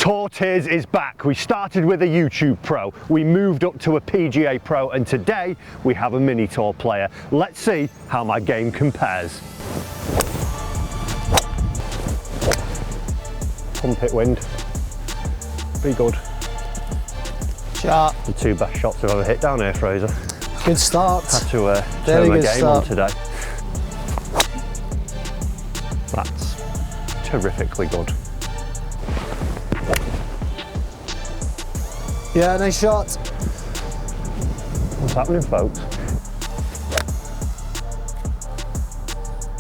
Tourtiers is back. We started with a YouTube pro, we moved up to a PGA pro, and today we have a mini tour player. Let's see how my game compares. Pump it, wind. Be good. Sharp. The two best shots I've ever hit down here, Fraser. Good start. Had to turn my game on today. That's terrifically good. Yeah, nice shot. What's happening, folks?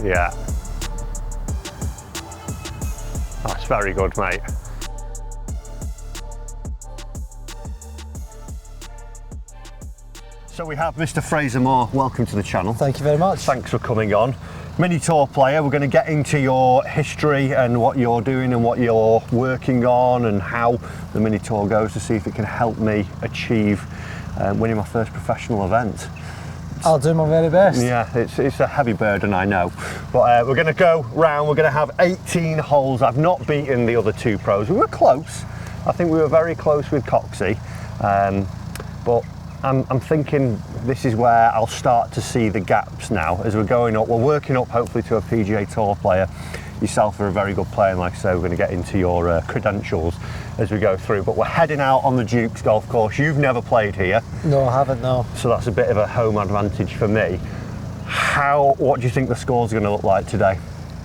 Yeah. That's very good, mate. So we have Mr. Fraser Moore. Welcome to the channel. Thank you very much. Thanks for coming on. Mini tour player, we're going to get into your history and what you're doing and what you're working on and how the mini tour goes to see if it can help me achieve winning my first professional event. I'll do my very best. Yeah, it's a heavy burden, I know. But we're going to go round, we're going to have 18 holes. I've not beaten the other two pros. We were close. I think we were very close with Coxey. But I'm thinking this is where I'll start to see the gaps now as we're going up. We're working up hopefully to a PGA Tour player. Yourself are a very good player, and like I say, we're going to get into your credentials as we go through. But we're heading out on the Duke's golf course. You've never played here. No, I haven't, no. So that's a bit of a home advantage for me. What do you think the score's going to look like today?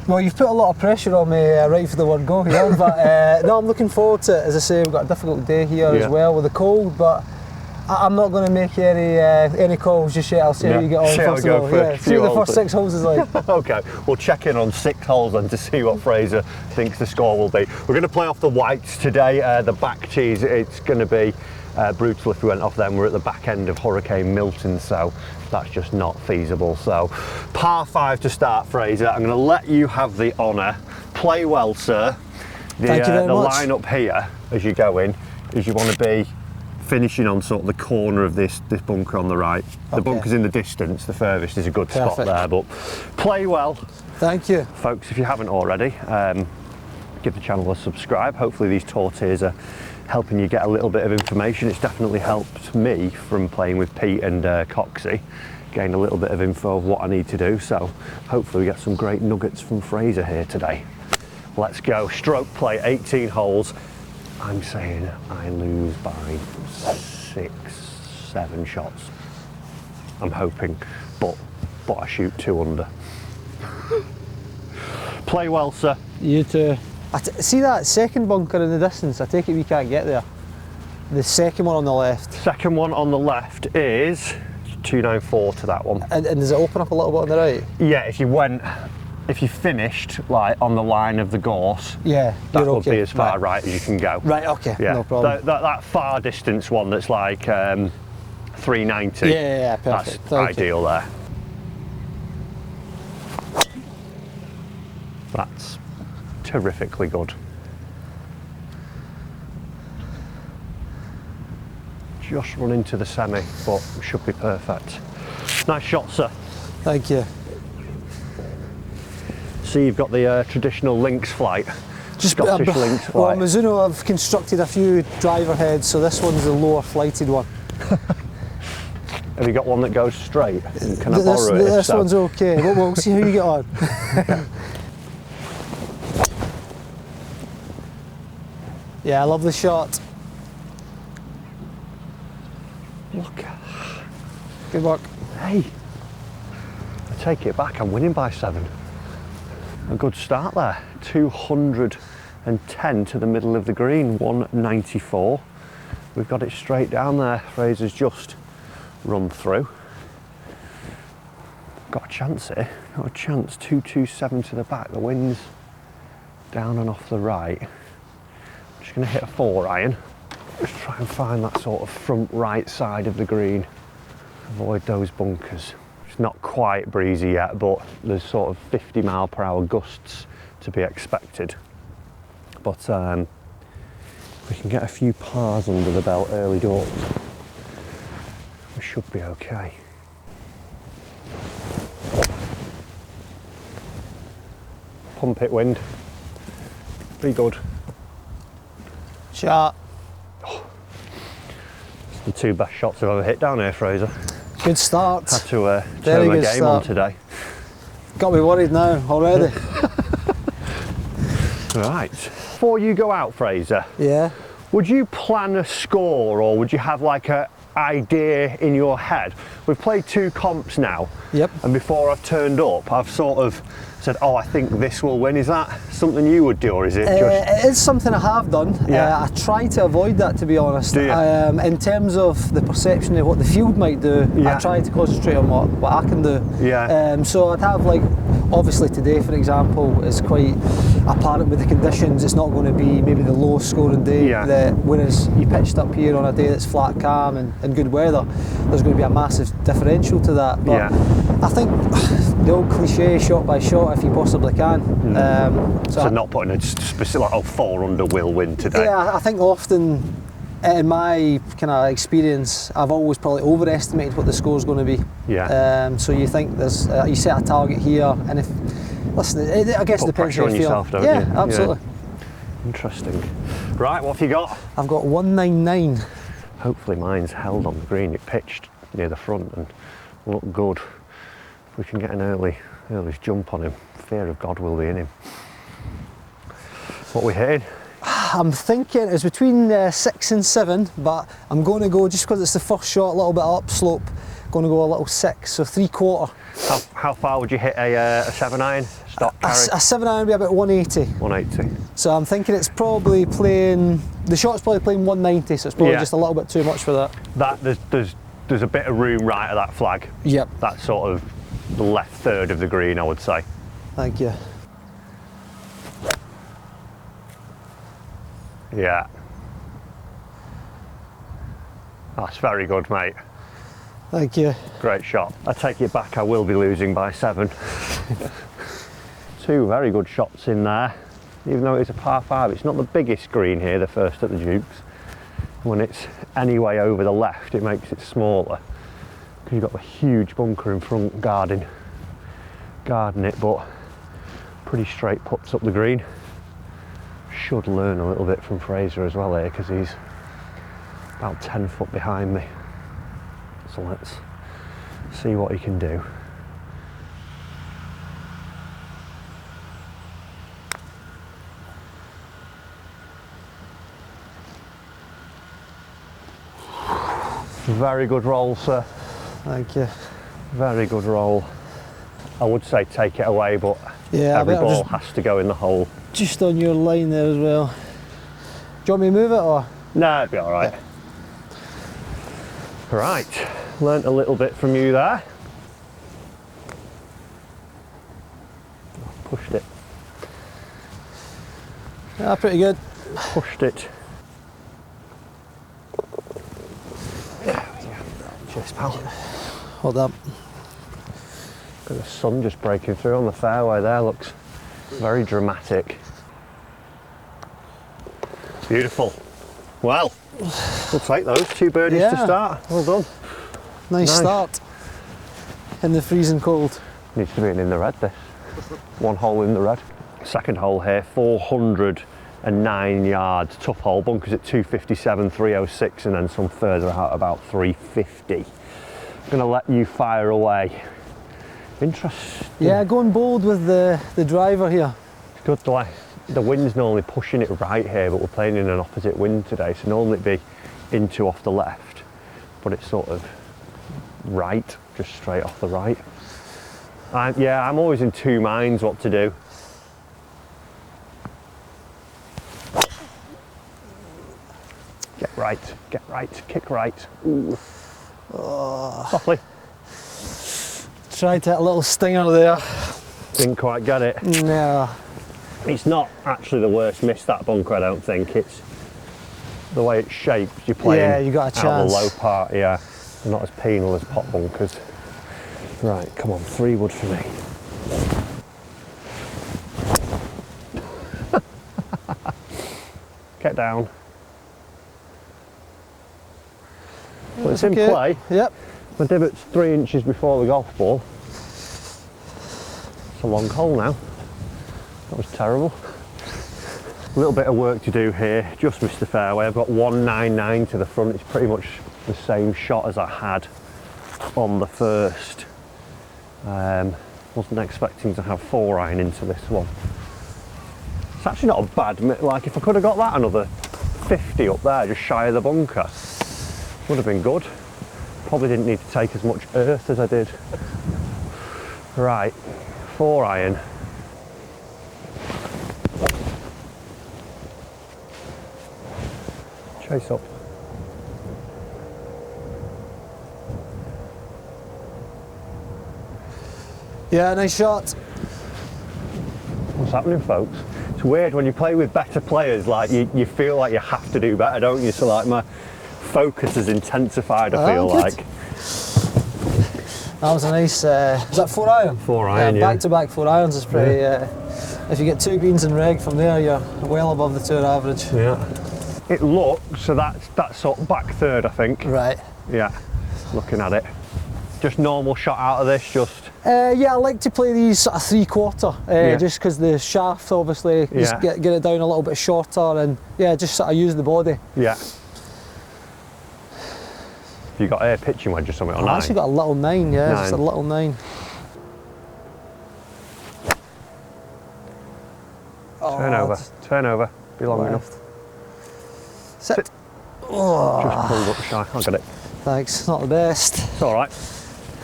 Well, you've put a lot of pressure on me right for the word go here, but no, I'm looking forward to it. As I say, we've got a difficult day here as well with the cold, but I'm not going to make any calls just yet. I'll see how you get on first of all. See what the first 6 holes is like. Okay, we'll check in on 6 holes then to see what Fraser thinks the score will be. We're going to play off the whites today. The back tees, it's going to be brutal if we went off them. We're at the back end of Hurricane Milton, so that's just not feasible. So par 5 to start, Fraser. I'm going to let you have the honour. Play well, sir. Thank you very much. The line up here as you go in is you want to be finishing on sort of the corner of this bunker on the right. The bunker's in the distance, the furthest is a good spot there, but play well. Thank you. Folks, if you haven't already, give the channel a subscribe. Hopefully these tour tiers are helping you get a little bit of information. It's definitely helped me from playing with Pete and Coxey, gain a little bit of info of what I need to do, so hopefully we get some great nuggets from Fraser here today. Let's go, stroke play, 18 holes. I'm saying I lose by 6, 7 shots. I'm hoping, but I shoot 2 under. Play well, sir. You too. See that second bunker in the distance? I take it we can't get there. The second one on the left. Second one on the left is 294 to that one. And does it open up a little bit on the right? Yeah, if you finished like on the line of the gorse, that would be as far right as you can go. Right, okay, no problem. That far distance one that's like 390. Yeah, perfect. That's ideal there. That's terrifically good. Just run into the semi, but should be perfect. Nice shot, sir. Thank you. See, you've got the traditional links flight, Scottish links flight. Well, Mizuno have constructed a few driver heads, so this one's the lower flighted one. Have you got one that goes straight? Can I borrow it? This one's okay. We'll see how you get on. Yeah, I love the shot. Look. Good luck. Hey, I take it back, I'm winning by 7. A good start there. 210 to the middle of the green, 194. We've got it straight down there. Fraser's just run through. Got a chance here, got a chance. 227 to the back, the wind's down and off the right. I'm just going to hit a 4-iron. Just try and find that sort of front right side of the green. Avoid those bunkers. It's not quite breezy yet, but there's sort of 50-mile-per-hour gusts to be expected. But we can get a few pars under the belt early doors. We should be okay. Pump it, wind. Pretty good. Shot. It's the 2 best shots I've ever hit down here, Fraser. Good start. Had to turn my game on today. Got me worried now already. Right. Before you go out, Fraser, Yeah. would you plan a score, or would you have like a idea in your head? We've played 2 comps now. Yep. And before I've turned up, I've sort of said, oh, I think this will win. Is that something you would do, or is it just... It is something I have done. Yeah. I try to avoid that, to be honest. Do you? In terms of the perception of what the field might do, Yeah. I try to concentrate on what I can do. Yeah. So I'd have, like, obviously today, for example, is quite apparent with the conditions. It's not going to be maybe the lowest scoring day. Yeah. Whereas you pitched up here on a day that's flat, calm and good weather, there's going to be a massive differential to that. But Yeah. I think the old cliche, shot by shot, if you possibly can. So not putting a specific, like, oh, 4 under will win today. Yeah, I think often in my kind of experience, I've always probably overestimated what the score's going to be. Yeah. So you think there's, you set a target here, and if, listen, I guess it Put depends pressure how on you feel. yourself, don't yeah, you? Absolutely. Yeah. Interesting. Right, what have you got? I've got 199. Hopefully mine's held on the green. It pitched near the front and looked good. If we can get an early jump on him, fear of God will be in him. What we hitting? I'm thinking it's between 6 and 7, but I'm going to go, just because it's the first shot, a little bit upslope, going to go a little 6, so 3/4. How far would you hit a 7-iron stock carry? A 7-iron would be about 180. 180. So I'm thinking it's probably playing, the shot's probably playing 190, so it's probably just a little bit too much for that. There's a bit of room right at that flag. Yep. That's sort of the left third of the green, I would say. Thank you. Yeah. That's very good, mate. Thank you. Great shot. I take it back, I will be losing by 7. 2 very good shots in there. Even though it's a par 5, it's not the biggest green here, the first at the Dukes. When it's anyway over the left, it makes it smaller. Because you've got a huge bunker in front guarding it, but pretty straight puts up the green. Should learn a little bit from Fraser as well here, because he's about 10 foot behind me. So let's see what he can do. Very good roll, sir. Thank you. Very good roll. I would say take it away, but Yeah, every ball has to go in the hole. Just on your line there as well. Do you want me to move it, or? No, it'd be all right. Right, learnt a little bit from you there. Pushed it. Yeah, pretty good. Pushed it. Cheers, pal. Hold up. Got the sun just breaking through on the fairway there, looks very dramatic. Beautiful. Well, we'll take those 2 birdies to start. Well done. Nice start. In the freezing cold. Needs to be in the red, this. 1 hole in the red. Second hole here, 409 yards. Tough hole, bunkers at 257, 306, and then some further out about 350. I'm going to let you fire away. Interesting. Yeah, going bold with the driver here. It's good, the wind's normally pushing it right here, but we're playing in an opposite wind today, so normally it'd be into off the left, but it's sort of right, just straight off the right. I'm always in 2 minds what to do. Get right, kick right. Ooh. Oh. Softly. Tried to hit a little stinger there. Didn't quite get it. No. It's not actually the worst miss, that bunker, I don't think. It's the way it's shaped, you're playing yeah, you got a out chance. the low part, yeah. Not as penal as pot bunkers. Right, come on, 3 wood for me. Get down. Well, it's in play. Yep. My divot's 3 inches before the golf ball. It's a long hole now. That was terrible. A little bit of work to do here, just missed the fairway. I've got 199 to the front. It's pretty much the same shot as I had on the first. Wasn't expecting to have 4 iron into this one. It's actually not a bad, like if I could have got that another 50 up there, just shy of the bunker, would have been good. Probably didn't need to take as much earth as I did. Right, 4 iron. Chase up. Yeah, nice shot. What's happening, folks? It's weird when you play with better players, like you feel like you have to do better, don't you? So like my focus has intensified, I feel like. That was a nice, is that 4 iron? 4 iron, yeah. Back-to-back 4 irons is pretty, if you get 2 greens in reg from there, you're well above the tour average. Yeah. It looks, so that's sort of back third, I think. Right. Yeah, looking at it. Just normal shot out of this, just? Yeah, I like to play these sort of 3/4, just because the shaft, obviously, just get it down a little bit shorter, and yeah, just sort of use the body. Yeah. Have you got a pitching wedge or something on 9? I've actually got a little 9, yeah, 9. just a little 9. Turn over, be long enough. Sit. Oh. Just pulled up shy, I'll get it. Thanks, not the best. It's all right.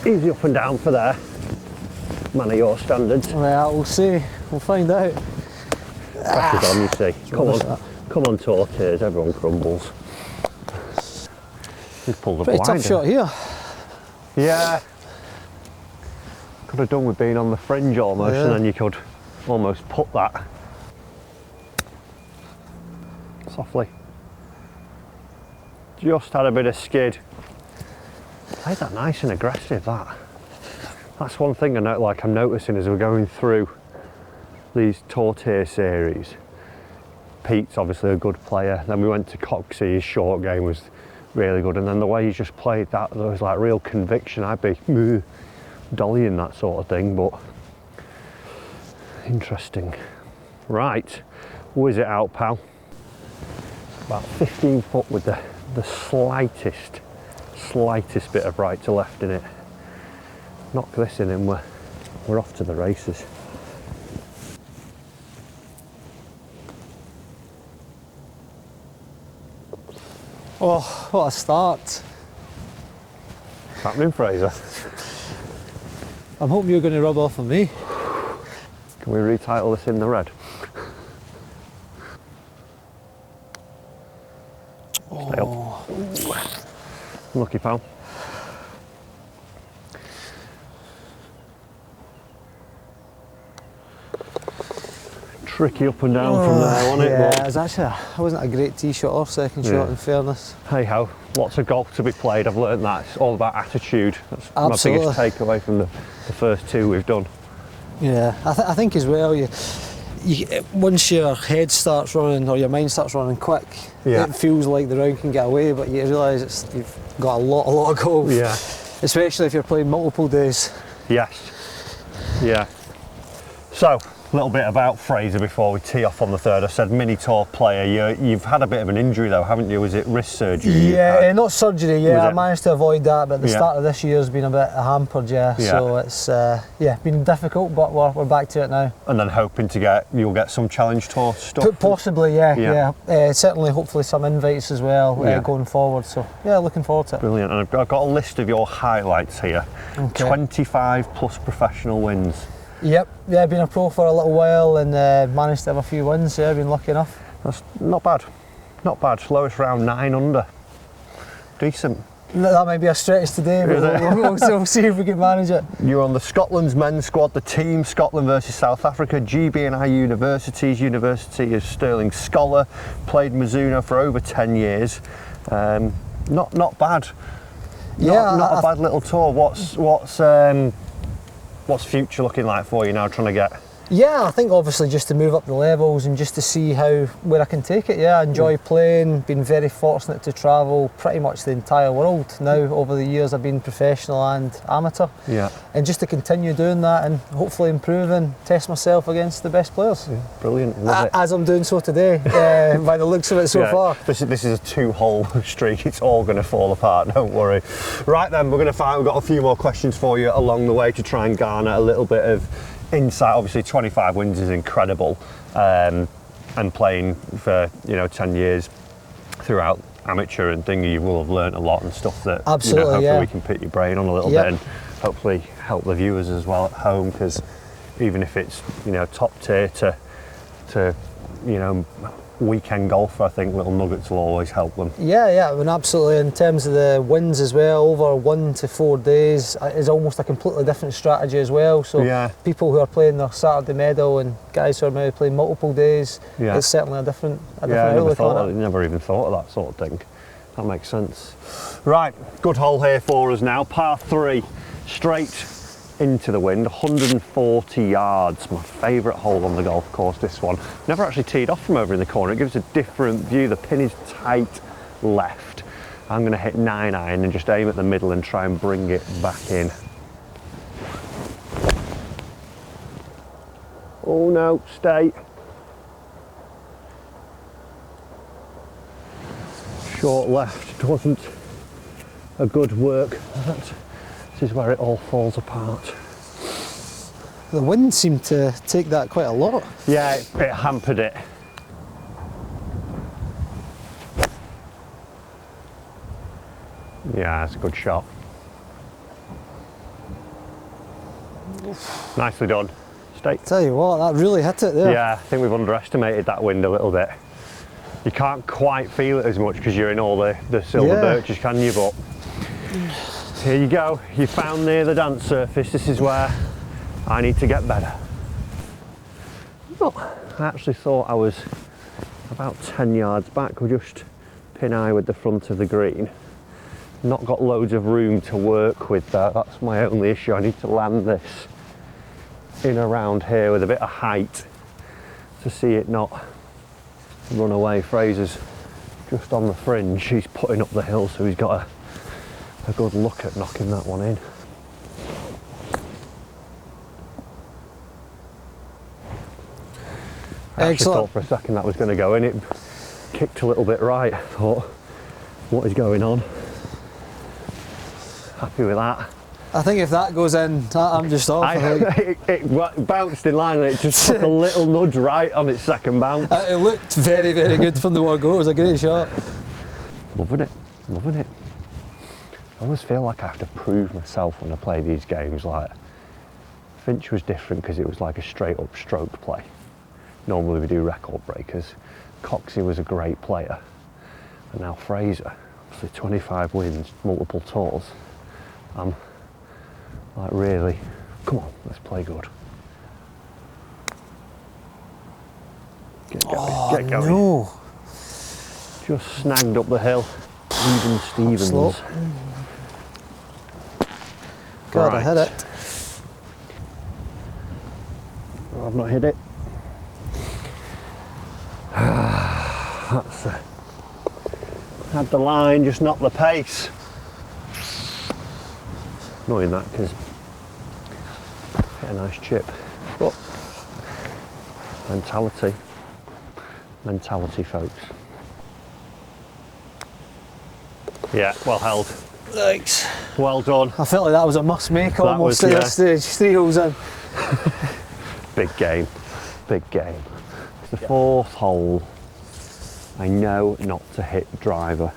Easy up and down for there. Man of your standards. Well, we'll see. We'll find out. Pressure's on, you see. Come on, tortoise. Everyone crumbles. He's pulled up pretty wide. Tough shot here. Yeah. Could have done with being on the fringe almost, and then you could almost put that. Softly. Just had a bit of skid. Played that nice and aggressive, that. That's one thing I'm noticing as we're going through these tour tier series. Pete's obviously a good player. Then we went to Coxey, his short game was really good. And then the way he just played that, there was like real conviction. I'd be dollying that sort of thing, but interesting. Right, whiz it out, pal. About 15 foot with the slightest bit of right to left in it. Knock this in and we're off to the races. Oh, what a start. What's happening, Fraser? I'm hoping you're going to rub off on me. Can we retitle this In the Red? Stay up. Lucky pal. Tricky up and down from there, wasn't it? Yeah, it wasn't a great tee shot or second shot, in fairness. Hey ho, lots of golf to be played. I've learned that. It's all about attitude. That's Absolutely. my biggest takeaway from the first 2 we've done. Yeah, I think as well, once your head starts running or your mind starts running quick, it feels like the round can get away, but you realise you've got a lot of golf. Yeah. Especially if you're playing multiple days. Yes. Yeah. So, a little bit about Fraser before we tee off on the third. I said mini tour player. You've had a bit of an injury though, haven't you? Was it wrist surgery? Yeah, not surgery. Yeah, I managed to avoid that, but the start of this year has been a bit hampered. Yeah. So it's been difficult, but we're back to it now. And then hoping to you'll get some challenge tour stuff. Possibly, yeah. Certainly, hopefully some invites as well going forward. So yeah, looking forward to it. Brilliant. And I've got a list of your highlights here. Okay. 25 plus professional wins. Yep, yeah, been a pro for a little while and managed to have a few wins, been lucky enough. That's not bad, lowest round 9 under, decent. That might be a stretch today, but we'll see if we can manage it. You're on the Scotland's men's squad, the team, Scotland versus South Africa, GB&I Universities, University of Stirling Scholar, played Mizuno for over 10 years, not bad. Not a bad little tour. What's future looking like for you now, trying to get Yeah, I think obviously just to move up the levels and just to see where I can take it. Yeah, I enjoy playing, been very fortunate to travel pretty much the entire world now over the years. I've been professional and amateur. Yeah. And just to continue doing that and hopefully improve and test myself against the best players. Yeah, brilliant, love it. As I'm doing so today, by the looks of it so far. This is a 2-hole streak, it's all going to fall apart, don't worry. Right then, we've got a few more questions for you along the way to try and garner a little bit of insight. Obviously 25 wins is incredible, and playing for 10 years throughout amateur and thing, you will have learnt a lot and stuff that hopefully we can pick your brain on a little bit and hopefully help the viewers as well at home, because even if it's top tier to weekend golfer, I think little nuggets will always help them. Yeah, I mean, absolutely. In terms of the wins as well, over 1 to 4 days is almost a completely different strategy as well. So people who are playing their Saturday medal and guys who are maybe playing multiple days, it's certainly a different outlook on it. I never even thought of that sort of thing. That makes sense. Right, good hole here for us now, par 3, straight into the wind, 140 yards. My favourite hole on the golf course, this one. Never actually teed off from over in the corner. It gives a different view. The pin is tight left. I'm going to hit 9-iron and just aim at the middle and try and bring it back in. Oh no, stay. Short left, wasn't a good work. This is where it all falls apart. The wind seemed to take that quite a lot. Yeah, it hampered it. Yeah, it's a good shot. Nicely done. Stay. Tell you what, that really hit it there. Yeah, I think we've underestimated that wind a little bit. You can't quite feel it as much because you're in all the silver birches, can you? But here you go, you found near the dance surface. This is where I need to get better. I actually thought I was about 10 yards back. We're just pin eye with the front of the green. Not got loads of room to work with that. That's my only issue. I need to land this in around here with a bit of height to see it not run away. Fraser's just on the fringe. He's putting up the hill, so he's got a good look at knocking that one in. I actually thought for a second that was going to go in. It kicked a little bit right. I thought, what is going on? Happy with that. I think if that goes in, I'm just off. It bounced in line and it just took a little nudge right on its second bounce. It looked very, very good from the word go. It was a great shot. Loving it, loving it. I always feel like I have to prove myself when I play these games. Like Finch was different because it was like a straight up stroke play. Normally we do record breakers. Coxey was a great player. And now Fraser, obviously 25 wins, multiple tours. I'm like, really, come on, let's play good. Get going, get going. No. Just snagged up the hill. Even Stevens. God, I hit it. Oh, I've not hit it. That's had the line, just not the pace. Annoying that because hit a nice chip. But mentality, folks. Yeah, well held. Thanks. Well done. I felt like that was a must make almost at this stage. 3 holes in. Big game, big game. It's the 4th hole. I know not to hit driver,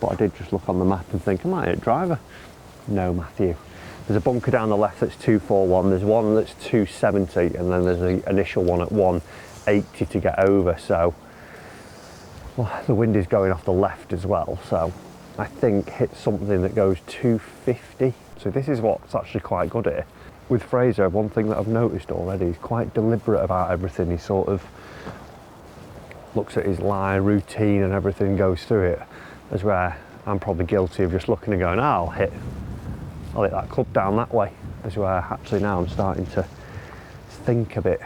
but I did just look on the map and think I might hit driver. No, Matthew. There's a bunker down the left that's 241, there's one that's 270, and then there's the initial one at 180 to get over, so the wind is going off the left as well, so I think hit something that goes 250. So this is what's actually quite good here. With Fraser, one thing that I've noticed already, he's quite deliberate about everything. He sort of looks at his lie, routine and everything, goes through it, as where I'm probably guilty of just looking and going, I'll hit that club down that way, as where actually now I'm starting to think a bit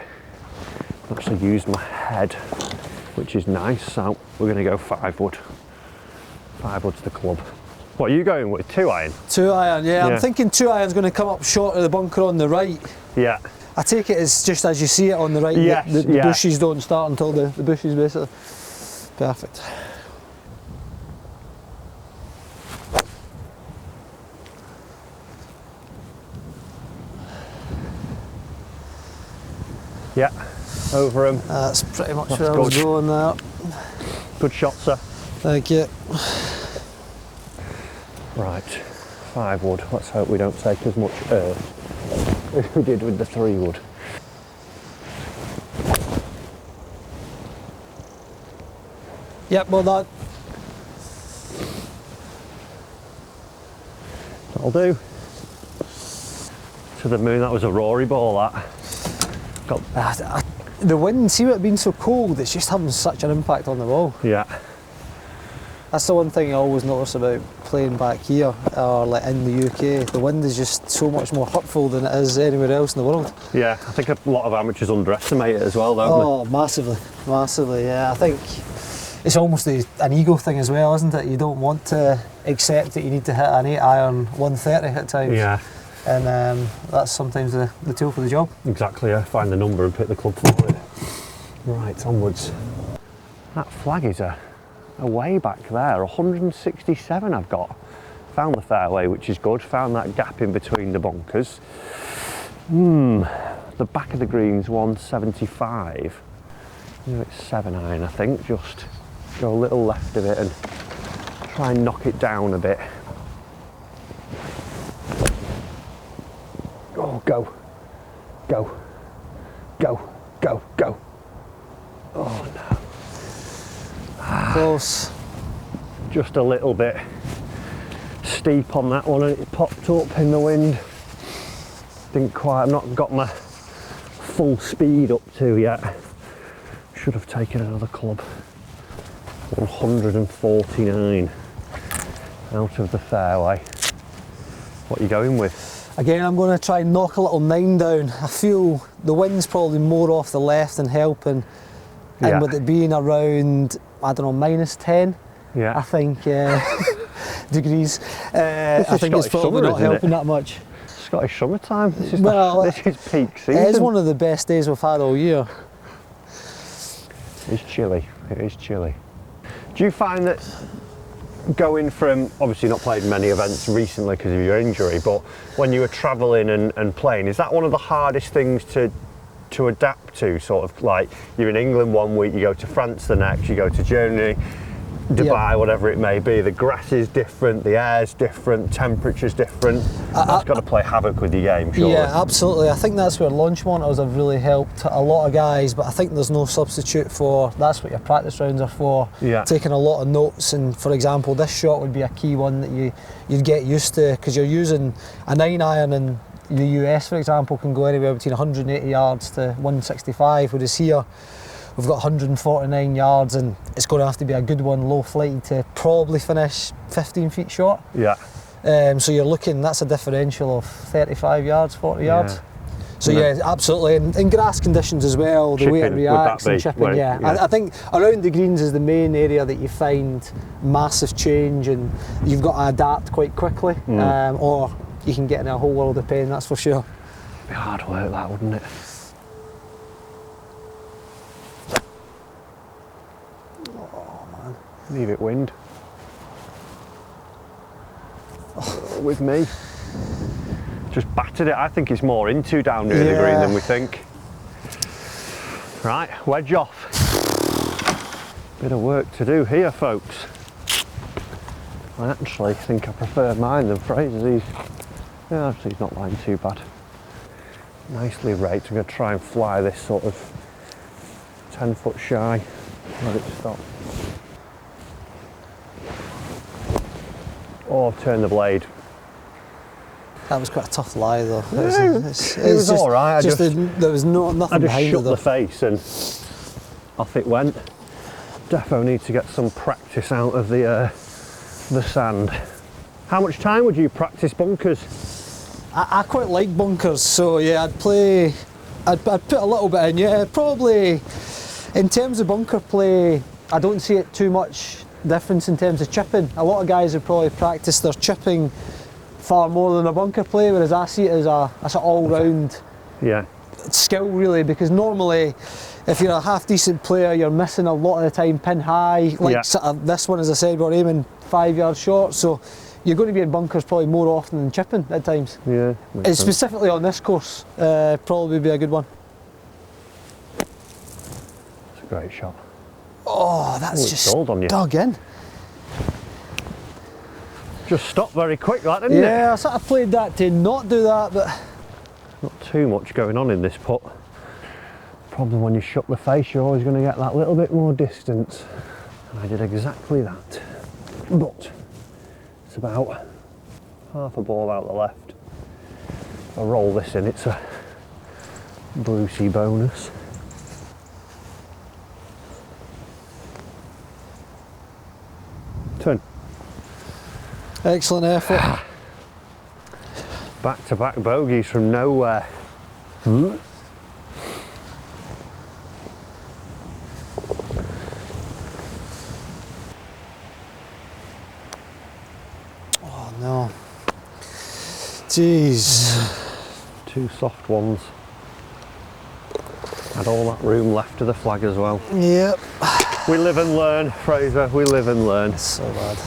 Actually used my head, which is nice, so we're going to go 5 wood. 5 wood's the club. What are you going with, 2 iron? 2 iron, yeah. I'm thinking 2 iron's going to come up short of the bunker on the right. Yeah. I take it as just as you see it on the right, yes, the bushes don't start until the bushes basically. Perfect. Yeah, over him. That's pretty much where I was going there. Good shot, sir. Thank you. Right, 5 wood. Let's hope we don't take as much earth as we did with the 3 wood. Yep, well that'll do. To the moon. That was a Rory ball, that. the wind, see it being so cold, it's just having such an impact on the ball. Yeah. That's the one thing I always notice about playing back here, or like in the UK. The wind is just so much more hurtful than it is anywhere else in the world. Yeah, I think a lot of amateurs underestimate it as well, don't they? Oh, massively, massively, yeah. I think it's almost an ego thing as well, isn't it? You don't want to accept that you need to hit an 8 iron 130 at times. Yeah. And that's sometimes the tool for the job. Exactly, yeah. Find the number and pick the club forward. Right, onwards. That flag is a way back there, 167 I've got. Found the fairway, which is good. Found that gap in between the bunkers. The back of the green's 175. It's 7 iron, I think. Just go a little left of it and try and knock it down a bit. Oh, go, go, go, go, go. Oh no. Close. Just a little bit steep on that one, and it popped up in the wind. Didn't quite, I've not got my full speed up to yet. Should have taken another club. 149 out of the fairway. What are you going with? Again, I'm going to try and knock a little 9 down. I feel the wind's probably more off the left than helping. And with it being around, I don't know, -10, I think, degrees, I think it's probably not helping that much. Scottish summertime, this is, this is peak season. It is one of the best days we've had all year. It's chilly, it is chilly. Do you find that going from, obviously not played many events recently because of your injury, but when you were travelling and playing, is that one of the hardest things to adapt to? Sort of like you're in England one week, you go to France the next, you go to Germany, Dubai, whatever it may be. The grass is different, the air's different, temperature's different. That's got to play havoc with your game, surely. Yeah, absolutely. I think that's where launch monitors have really helped a lot of guys, but I think there's no substitute for, that's what your practice rounds are for. Yeah. Taking a lot of notes, and for example, this shot would be a key one that you'd get used to, because you're using a 9 iron in the US, for example, can go anywhere between 180 yards to 165, whereas here we've got 149 yards, and it's going to have to be a good one, low flighty, to probably finish 15 feet short. Yeah. So you're looking, that's a differential of 35 yards, 40 yards. So yeah, absolutely. And in grass conditions as well, the way it reacts and chipping, I think around the greens is the main area that you find massive change, and you've got to adapt quite quickly, or you can get in a whole world of pain, that's for sure. It'd be hard work, that, wouldn't it? Oh man. Leave it wind. With me. Just battered it. I think it's more into down near the green than we think. Right, wedge off. Bit of work to do here, folks. I actually think I prefer mine than Fraser's. Actually, he's not lying too bad. Nicely raked. I'm going to try and fly this sort of 10 foot shy. Let it stop. Oh, I've turned the blade. That was quite a tough lie, though. It was all right. There was nothing behind it. I just shut the face and off it went. Defo need to get some practice out of the sand. How much time would you practice bunkers? I quite like bunkers, so yeah, I'd play I'd put a little bit in, yeah. Probably, in terms of bunker play, I don't see it too much difference in terms of chipping. A lot of guys would probably practice their chipping far more than their bunker play, whereas I see it as a sort of all-round skill really, because normally if you're a half decent player you're missing a lot of the time pin high, like sort of this one, as I said, we're aiming 5 yards short, so you're going to be in bunkers probably more often than chipping at times. Yeah. And specifically on this course, probably be a good one. It's a great shot. Oh, that's just dug in. Just stopped very quick, that, didn't it? Yeah, I sort of played that to not do that, but not too much going on in this putt. Problem when you shut the face, you're always going to get that little bit more distance. And I did exactly that. But it's about half a ball out the left. If I roll this in, it's a Brucey bonus. Turn. Excellent effort. Back-to-back bogeys from nowhere. Oh no. Jeez. Two soft ones. Had all that room left to the flag as well. Yep. We live and learn, Fraser, we live and learn. So bad.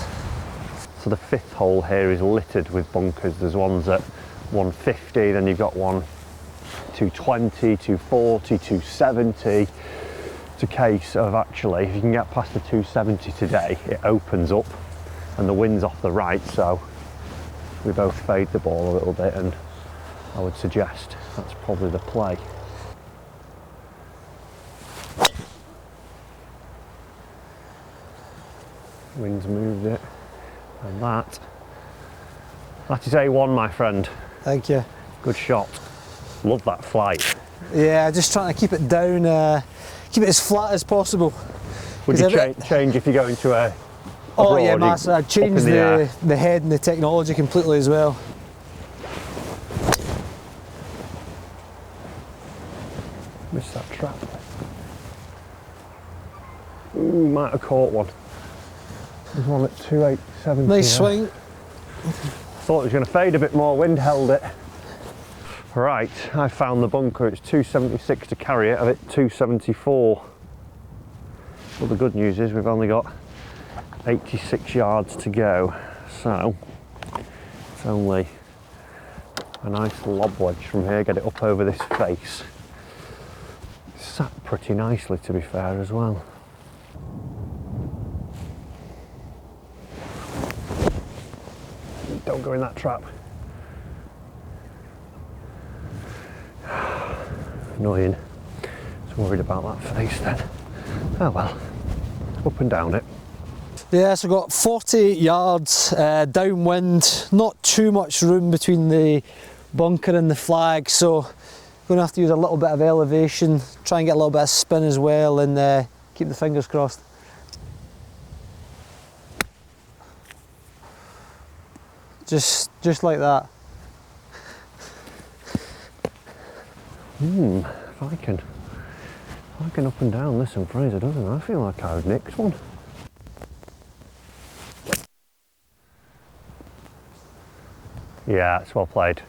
So the fifth hole here is littered with bunkers. There's ones at 150, then you've got one 220, 240, 270. It's a case of actually, if you can get past the 270 today, it opens up and the wind's off the right, so we both fade the ball a little bit, and I would suggest that's probably the play. Wind's moved it, and that is A1, my friend. Thank you. Good shot. Love that flight. Yeah, just trying to keep it down, keep it as flat as possible. Would you change if you go into a Oh yeah, massive. I'd change the head and the technology completely as well. Missed that trap. Ooh, might have caught one. There's one at 2.870. Nice swing. Thought it was going to fade a bit more, wind held it. Right, I found the bunker. It's 276 to carry it, I'm at 274. Well, the good news is we've only got 86 yards to go, so it's only a nice lob wedge from here, get it up over this face. It's sat pretty nicely, to be fair, as well. Don't go in that trap. Annoying. I was worried about that face then. Oh well, up and down it. Yeah, so got 40 yards downwind, not too much room between the bunker and the flag, so going to have to use a little bit of elevation, try and get a little bit of spin as well, and keep the fingers crossed. Just like that. If I can up and down this and Fraser doesn't, I feel like I would nicked one. Yeah, it's well played.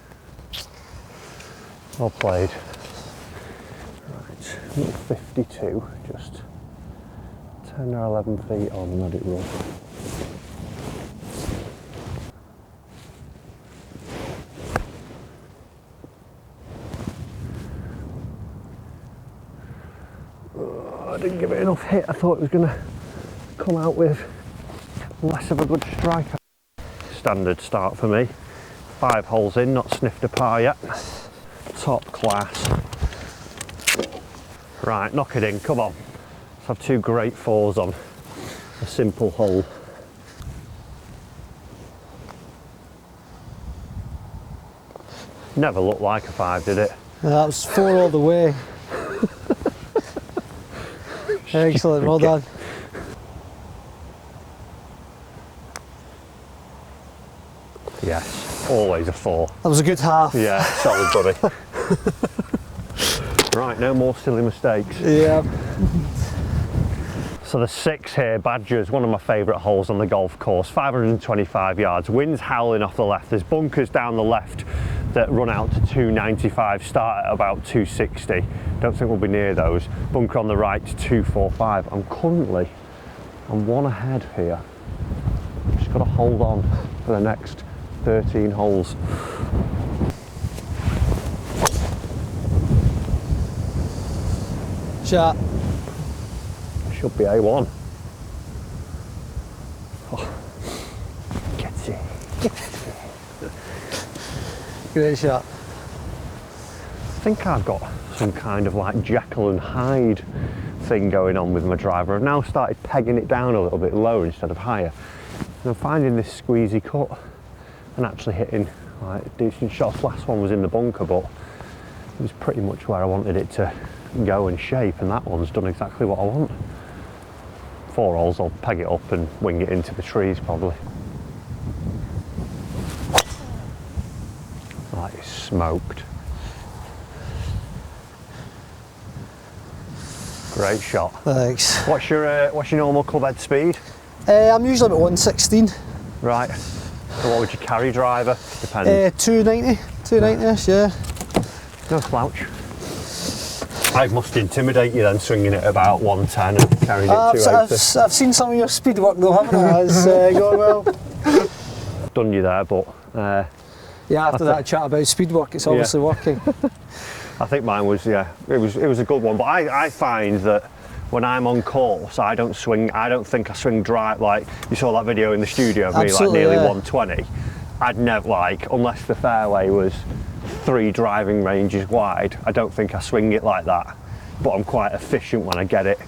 Well played. Right, 52, just 10 or 11 feet on, let it roll. I didn't give it enough hit. I thought it was going to come out with less of a good strike. Standard start for me. 5 holes in, not sniffed a par yet. Top class. Right, knock it in, come on. Let's have 2 great 4s on a simple hole. Never looked like a 5, did it? Yeah, that was 4 all the way. Excellent, well done. Yes, always a 4. That was a good half. Yeah, solid buddy. Right, no more silly mistakes. Yeah. So the 6 here, Badger's one of my favourite holes on the golf course, 525 yards, wind's howling off the left, there's bunkers down the left that run out to 295, start at about 260, don't think we'll be near those, bunker on the right to 245, I'm one ahead here, just got to hold on for the next 13 holes. Shot. Should be A1. Oh. Gets you. Great shot. I think I've got some kind of like Jekyll and Hyde thing going on with my driver. I've now started pegging it down a little bit lower instead of higher. And I'm finding this squeezy cut and actually hitting like decent shots. Last one was in the bunker, but it was pretty much where I wanted it to go and shape, and that one's done exactly what I want. 4 holes, I'll peg it up and wing it into the trees probably. That is smoked. Great shot. Thanks. What's your normal club head speed? I'm usually about 116. Right. So what would you carry driver? Depends. 290-ish, yeah. No slouch. I must intimidate you then, swinging it about 110 and carrying it 280. I've seen some of your speed work though, haven't I? It's going well. Done you there, but yeah, after that chat about speed work, it's obviously working. I think mine was, yeah, it was a good one. But I find that when I'm on course, I don't think I swing dry, like you saw that video in the studio of me, like nearly 120. I'd never, like, unless the fairway was 3 driving ranges wide, I don't think I swing it like that, but I'm quite efficient when I get it,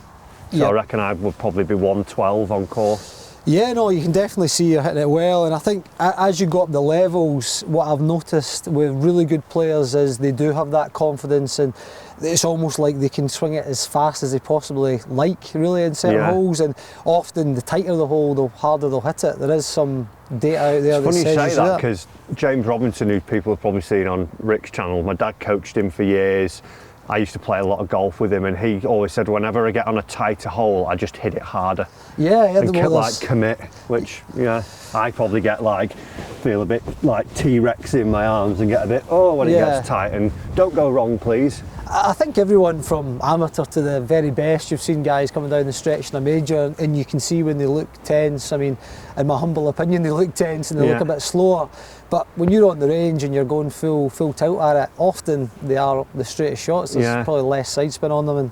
so I reckon I would probably be 112 on course. Yeah, no, you can definitely see you're hitting it well, and I think as you go up the levels, what I've noticed with really good players is they do have that confidence, and it's almost like they can swing it as fast as they possibly like, really, in certain holes, and often the tighter the hole, the harder they'll hit it. There is some data out there that says it's funny you say that, because James Robinson, who people have probably seen on Rick's channel, my dad coached him for years. I used to play a lot of golf with him, and he always said whenever I get on a tighter hole, I just hit it harder. Yeah, and like commit, which, yeah, I probably get like, feel a bit like T-Rex in my arms and get a bit, when it gets tight, and don't go wrong, please. I think everyone from amateur to the very best, you've seen guys coming down the stretch in a major, and you can see when they look tense. I mean, in my humble opinion, they look tense and they look a bit slower. But when you're on the range and you're going full tilt at it, often they are the straightest shots. There's probably less side spin on them, and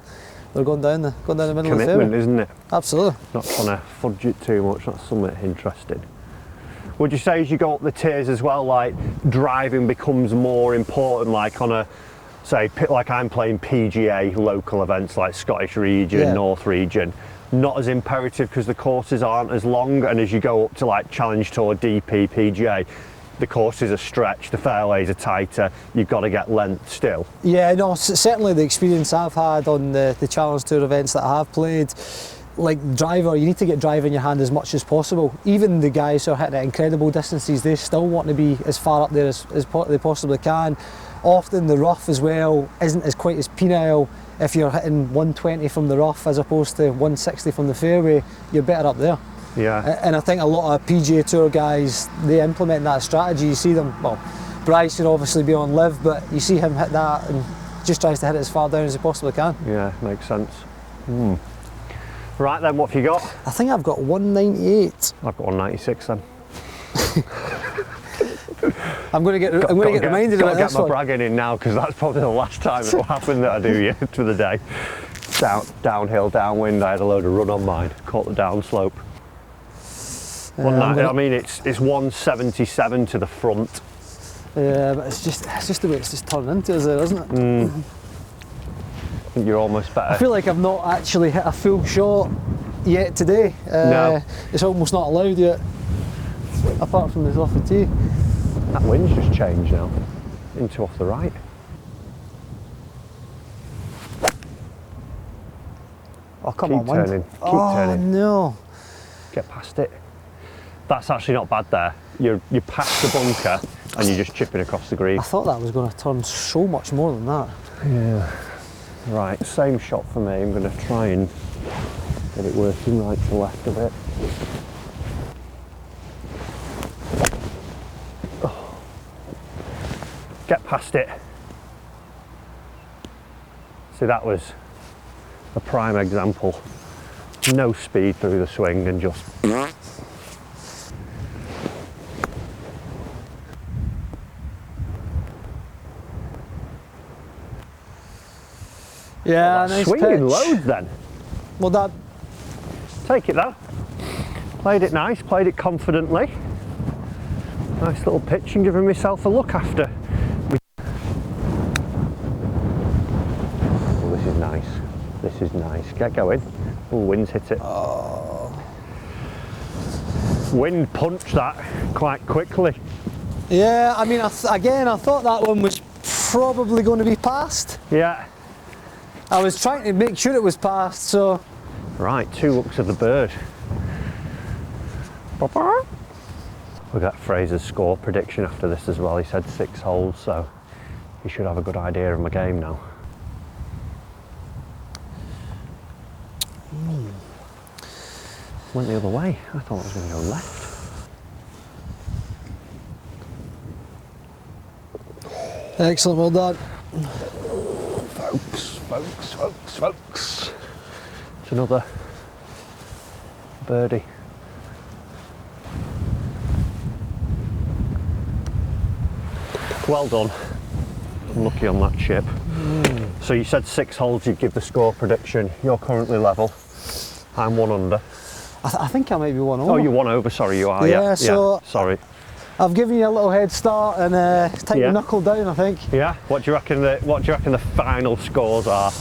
they're going down the middle of the fairway. Commitment, isn't it? Absolutely. Not trying to fudge it too much. That's something interesting. Would you say as you go up the tiers as well, like driving becomes more important, like on a, say, like I'm playing PGA local events like Scottish region, North region, not as imperative because the courses aren't as long, and as you go up to like Challenge Tour, DP, PGA, the courses are stretched, the fairways are tighter, you've got to get length still. Yeah, no, certainly the experience I've had on the Challenge Tour events that I have played, like driver, you need to get drive in your hand as much as possible. Even the guys who are hitting at incredible distances, they still want to be as far up there as they possibly can. Often the rough as well isn't as quite as penile. If you're hitting 120 from the rough as opposed to 160 from the fairway, you're better up there. Yeah. And I think a lot of PGA Tour guys, they implement that strategy. You see them, well, Bryce would obviously be on live, but you see him hit that and just tries to hit it as far down as he possibly can. Yeah, makes sense. Right then, what have you got? I think I've got 198. I've got 196 then. I'm going to get reminded of it. Got to get my bragging in now, because that's probably the last time it will happen that I do you for the day. Downhill, downwind. I had a load of run on mine. Caught the down slope. I mean, it's 177 to the front. Yeah, but it's just the way it's just turning into, isn't it? I think you're almost better. I feel like I've not actually hit a full shot yet today. No. It's almost not allowed yet, apart from this off the tee. That wind's just changed now, into off the right. Oh, come on, wind. Keep turning. No. Get past it. That's actually not bad there. You're past the bunker and you're just chipping across the green. I thought that was going to turn so much more than that. Yeah. Right, same shot for me. I'm going to try and get it working right to left a bit. Oh. Get past it. See, that was a prime example. No speed through the swing and just... Yeah, nice swinging pitch. loads then. Well, that. Take it though. Played it nice, played it confidently. Nice little pitch and giving myself a look after. Oh, this is nice. This is nice. Get going. Oh, wind's hit it. Oh. Wind punched that quite quickly. Yeah, I mean, again, I thought that one was probably going to be past. Yeah. I was trying to make sure it was past, so... Right, 2 looks of the bird. We got Fraser's score prediction after this as well. He said 6 holes, so he should have a good idea of my game now. Went the other way. I thought it was going to go left. Excellent, well done. Folks. It's another birdie. Well done. Unlucky on that chip. So you said 6 holes you'd give the score prediction. You're currently level. I'm 1 under. I think I might be 1 over. Oh, you're 1 over, sorry you are. Yeah, so sorry. I've given you a little head start and take the knuckle down, I think. Yeah. What do you reckon the final scores are?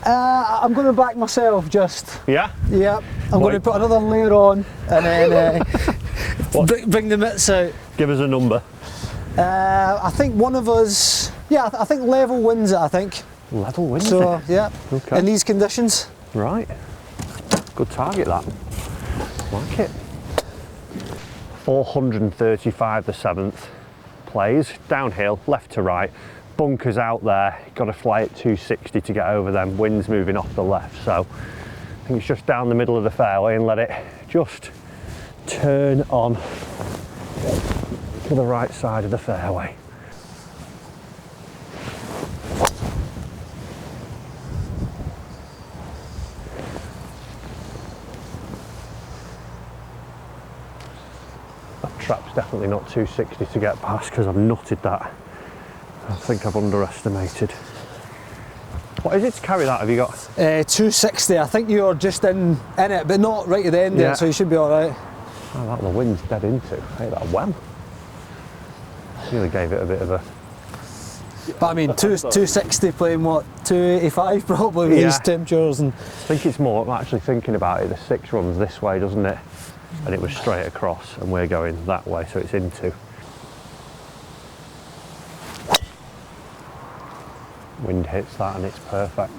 I'm going to back myself just. Yeah. Yeah. I'm going to put another layer on and then bring the mitts out. Give us a number. I think one of us. Yeah, I think level wins it. I think. Level wins so, it. Yeah. Okay. In these conditions. Right. Good target that. Like it. 435 the 7th. Plays downhill, left to right. Bunkers out there. Got to fly at 260 to get over them. Wind's moving off the left, so I think it's just down the middle of the fairway and let it just turn on to the right side of the fairway. That trap's definitely not 260 to get past because I've nutted that. I think I've underestimated. What is it to carry that? Have you got? 260. I think you're just in it, but not right at the end there, so you should be all right. Oh, that the wind's dead into. Hey, that wham. Really gave it a bit of a... But I mean, 260 playing what, 285 probably with these temperatures. And I think it's more, I'm actually thinking about it, the 6 runs this way, doesn't it? And it was straight across and we're going that way, so it's into. Wind hits that and it's perfect.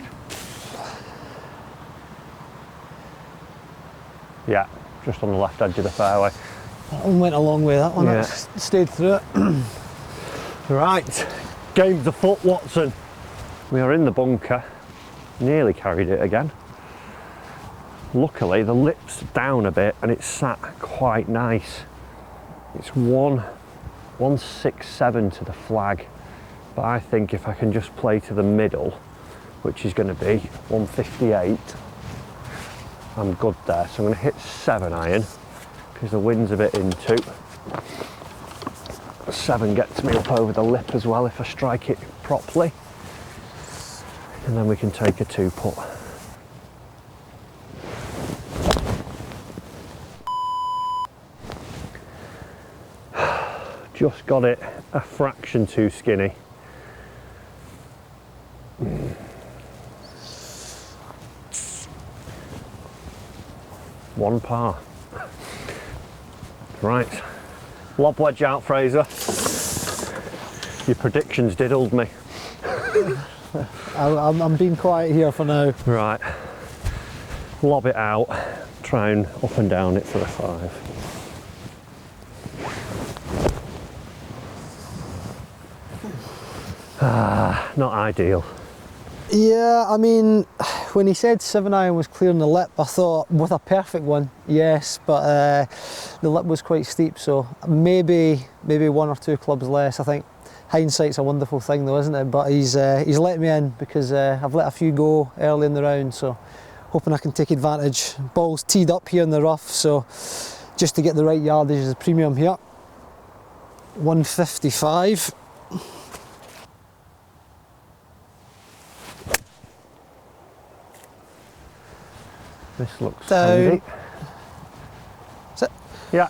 Yeah, just on the left edge of the fairway. that one went a long way, that one. Yeah. Stayed through it. Right, game's afoot, Watson. We are in the bunker. Nearly carried it again. Luckily, the lip's down a bit and it's sat quite nice. It's 167 to the flag. But I think if I can just play to the middle, which is going to be 158, I'm good there. So I'm going to hit 7 iron because the wind's a bit into. 7 gets me up over the lip as well if I strike it properly. And then we can take a 2-putt. Just got it a fraction too skinny. One par. Right, lob wedge out, Fraser. Your predictions diddled me. I'm being quiet here for now. Right, lob it out, try and up and down it for a 5. Not ideal. Yeah, I mean, when he said 7-iron was clearing the lip, I thought with a perfect one, yes, but the lip was quite steep, so maybe 1 or 2 clubs less. I think hindsight's a wonderful thing though, isn't it? But he's let me in because I've let a few go early in the round, so hoping I can take advantage. Ball's teed up here in the rough, so just to get the right yardage is a premium here. 155. This looks Down. handy. That's it. Yeah,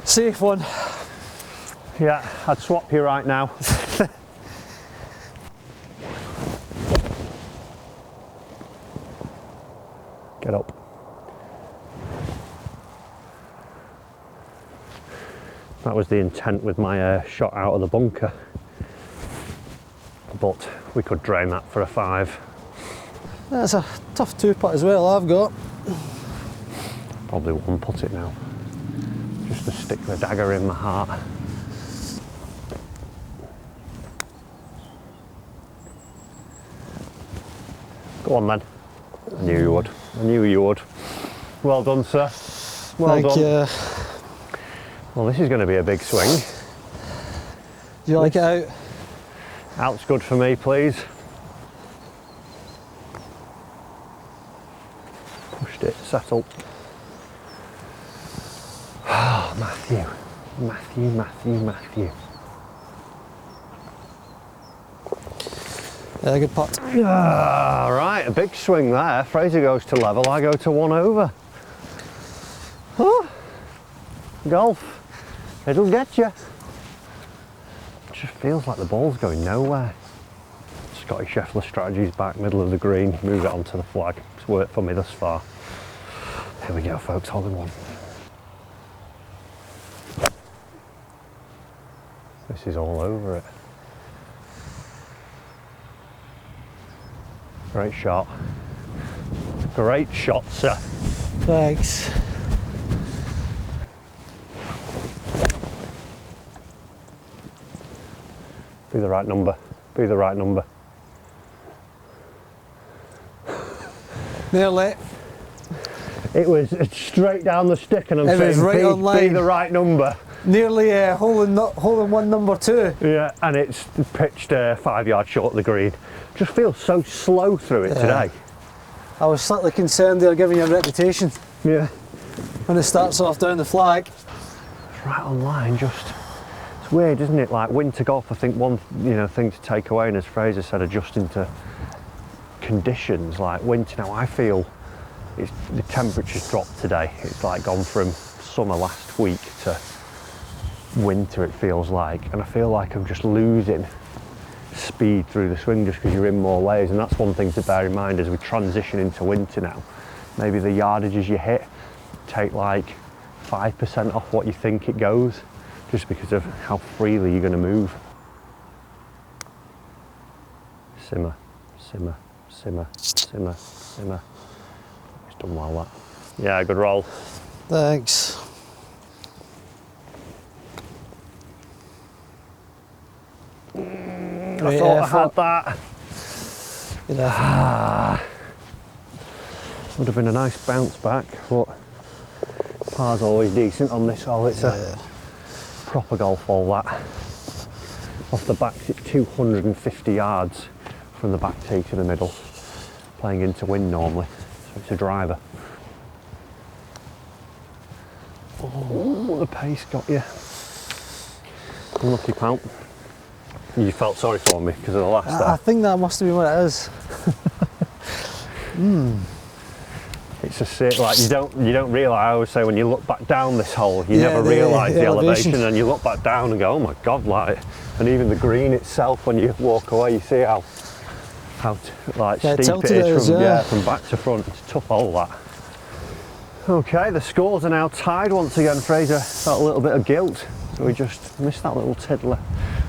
Safe one. yeah, I'd swap you right now. Get up. That was the intent with my shot out of the bunker, but we could drain that for a 5. That's a tough 2-putt as well I've got. Probably 1-putt it now, just to stick the dagger in my heart. Go on then. I knew you would. I knew you would. Well done, sir. Well Thank done. you. Well, this is going to be a big swing. Do you like it out? Out's good for me, please. Pushed it, settled. Oh, Matthew. Matthew. Yeah, good putt. Ah, right, a big swing there. Fraser goes to level, I go to 1 over. Oh, golf. It'll get you. It just feels like the ball's going nowhere. Scotty Scheffler strategy's back, middle of the green, move it onto the flag. It's worked for me thus far. Here we go, folks, hole in 1. This is all over it. Great shot. Great shot, sir. Thanks. Be the right number. Be the right number. Nearly. It was straight down the stick, and I'm It was saying right on be line. the right number. Nearly hole in 1 number 2. Yeah, and it's pitched 5 yards short of the green. Just feels so slow through it today. I was slightly concerned they're giving you a reputation Yeah. when it starts off down the flag. It's right on line, just. It's weird, isn't it? Like winter golf, I think one thing to take away, and as Fraser said, adjusting to conditions like winter. Now I feel the temperature's dropped today. It's like gone from summer last week to winter, it feels like, and I feel like I'm just losing speed through the swing just because you're in more layers, and that's one thing to bear in mind as we transition into winter now. Maybe the yardages you hit take like 5% off what you think it goes, just because of how freely you're going to move. Simmer, simmer, simmer, simmer, simmer. It's done well, that. Yeah, good roll. Thanks. I thought I had that. Yeah. Would have been a nice bounce back, but par's always decent on this hole. It's a proper golf hole, that. Off the back, it's 250 yards from the back tee to the middle, playing into wind normally, so it's a driver. Oh, the pace got you. Unlucky pal. You felt sorry for me because of the last there. I think that must have been what it is. It's a like you don't realise. I always say when you look back down this hole, you never realise the elevation, and you look back down and go, oh my God, like, and even the green itself when you walk away, you see how like steep it is from back to front. It's a tough hole, that. Okay, the scores are now tied once again. Fraser felt a little bit of guilt, so we just missed that little tiddler.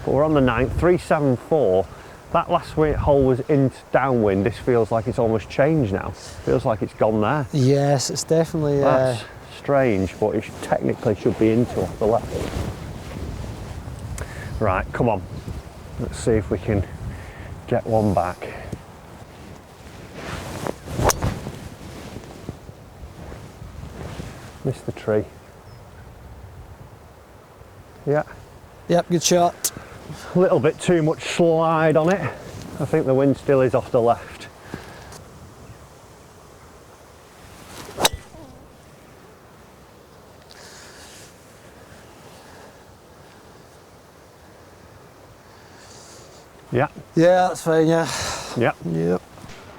But we're on the 9th, 374. That last hole was in downwind. This feels like it's almost changed now. Feels like it's gone there. Yes, it's definitely. That's strange, but it technically should be into off the left. Right, come on. Let's see if we can Get one back. Missed the tree. Yeah. Yep, good shot. A little bit too much slide on it. I think the wind still is off the left. Yeah. Yeah, that's fine, yeah. Yeah. Yep.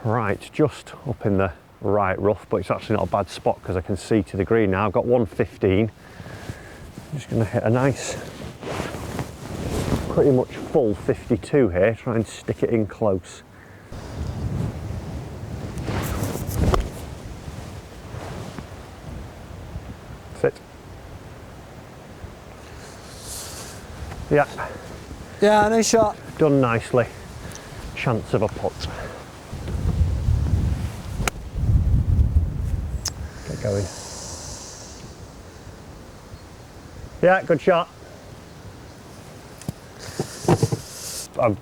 Right, just up in the right rough, but it's actually not a bad spot because I can see to the green now. I've got 115. I'm just going to hit a nice, pretty much full 52 here, try and stick it in close. Sit. Yeah. Yeah, nice shot. Done nicely. Chance of a putt. Get going. Yeah, good shot. I've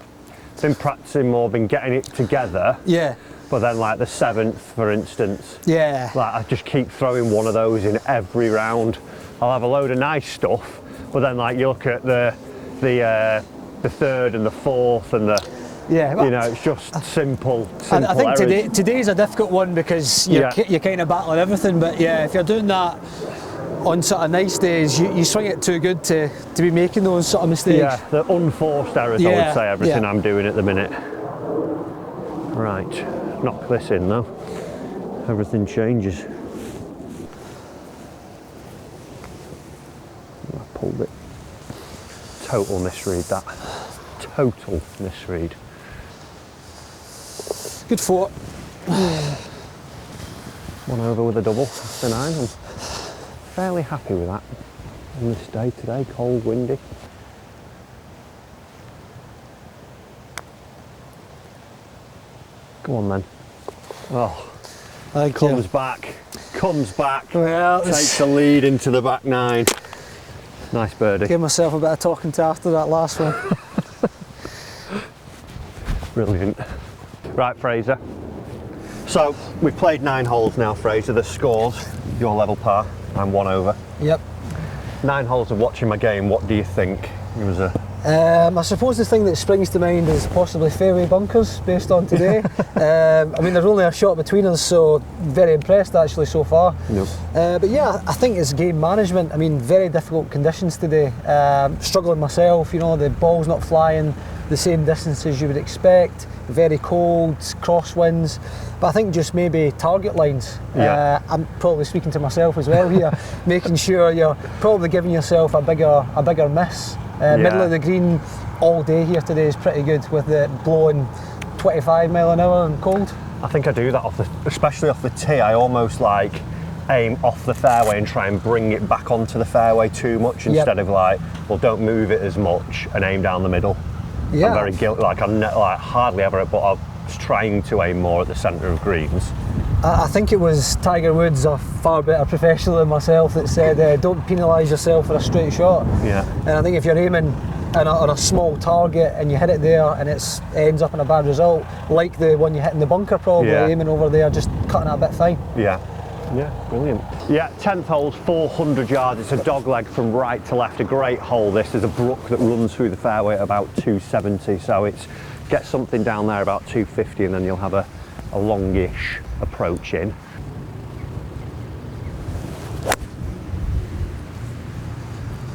been practicing more, been getting it together. Yeah. But then like the 7th, for instance. Yeah. Like I just keep throwing one of those in every round. I'll have a load of nice stuff, but then like you look at the 3rd and the 4th and the, yeah, you know, it's just simple I think errors. today's a difficult one because you're kind of battling everything, but yeah, if you're doing that on sort of nice days, you swing it too good to be making those sort of mistakes. Yeah, the unforced errors, I would say, everything I'm doing at the minute. Right, knock this in though. Everything changes. I pulled it. Total misread that. Total misread. Good foot. One over with a double after 9. I'm fairly happy with that on this day today, cold, windy. Go on then. Oh, comes back. Well, takes the lead into the back 9. Nice birdie. Gave myself a bit of talking to after that last one. Brilliant. Right, Fraser. So we've played 9 holes now, Fraser. The scores, you're level par, I'm 1 over. Yep. 9 holes of watching my game, what do you think? It was a... I suppose the thing that springs to mind is possibly fairway bunkers based on today. I mean, there's only a shot between us, so very impressed actually so far. Yep. But yeah, I think it's game management. I mean, very difficult conditions today. Struggling myself, you know, the ball's not flying the same distances you would expect. Very cold, crosswinds. But I think just maybe target lines. Yeah. I'm probably speaking to myself as well here, making sure you're probably giving yourself a bigger miss. Middle of the green all day here today is pretty good with the blowing 25 mile an hour and cold. I think I do that especially off the tee. I almost like aim off the fairway and try and bring it back onto the fairway too much instead of like, well, don't move it as much and aim down the middle. Yeah. I'm very guilty, like I'm like hardly ever, but I'm trying to aim more at the centre of greens. I think it was Tiger Woods, a far better professional than myself, that said don't penalise yourself for a straight shot. Yeah. And I think if you're aiming on a small target and you hit it there and it ends up in a bad result, like the one you hit in the bunker probably, aiming over there, just cutting it a bit fine. Yeah. Yeah, brilliant. Yeah, 10th hole's 400 yards. It's a dog leg from right to left. A great hole this. There's a brook that runs through the fairway at about 270, so it's get something down there about 250 and then you'll have a longish approach in.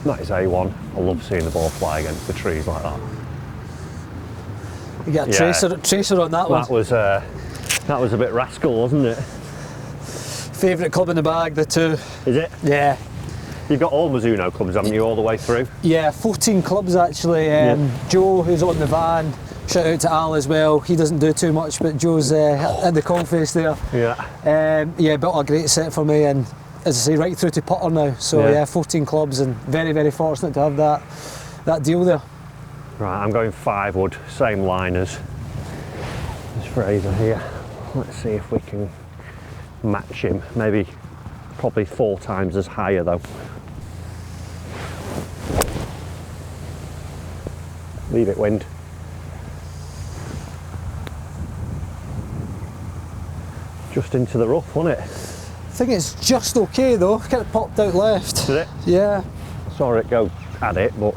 That is A1. I love seeing the ball fly against the trees like that. You got a tracer on that one. That was a bit rascal, wasn't it? Favourite club in the bag, the 2. Is it? Yeah. You've got all Mizuno clubs, haven't you, all the way through? Yeah, 14 clubs actually. Joe, who's on the van, shout out to Al as well. He doesn't do too much, but Joe's at the cold face there. Yeah. Built a great set for me, and as I say, right through to putter now. So yeah, 14 clubs, and very, very fortunate to have that deal there. Right, I'm going 5 wood, same line as Fraser here. Let's see if we can match him. Maybe, probably 4 times as higher though. Leave it, wind. Just into the rough, wasn't it? I think it's just okay though. Kind of popped out left. Did it? Yeah. Saw it go at it, but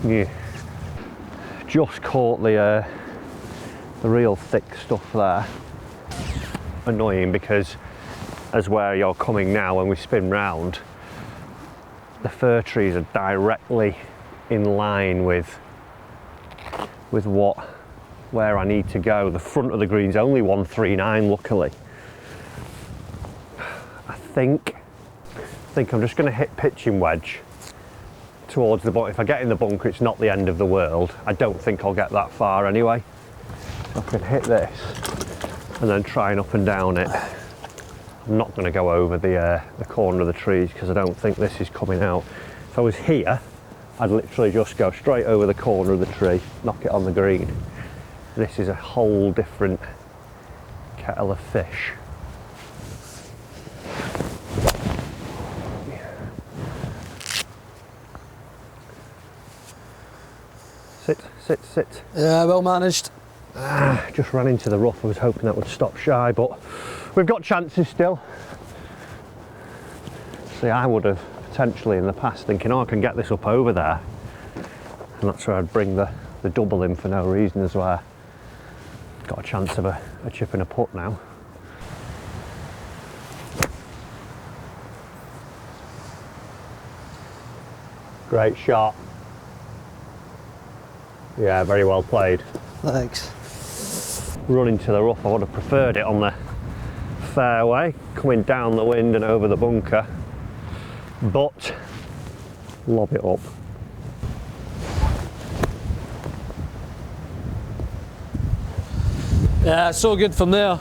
yeah. Just caught the real thick stuff there. Annoying because as where you're coming now when we spin round, the fir trees are directly in line with where I need to go. The front of the green's only 139, luckily. I think I'm just going to hit pitching wedge towards the bottom. If I get in the bunker, it's not the end of the world. I don't think I'll get that far anyway. So I can hit this and then try and up and down it. I'm not going to go over the corner of the trees because I don't think this is coming out. If I was here, I'd literally just go straight over the corner of the tree, knock it on the green. This is a whole different kettle of fish. Sit, sit, sit. Yeah, well managed. Just ran into the rough. I was hoping that would stop shy, but we've got chances still. See, I would have potentially in the past thinking, oh, I can get this up over there. And that's where I'd bring the double in for no reason as well. Got a chance of a chip and a putt now. Great shot. Yeah, very well played. Thanks. Running to the rough, I would have preferred it on the fairway, coming down the wind and over the bunker, but lob it up. Yeah, so good from there.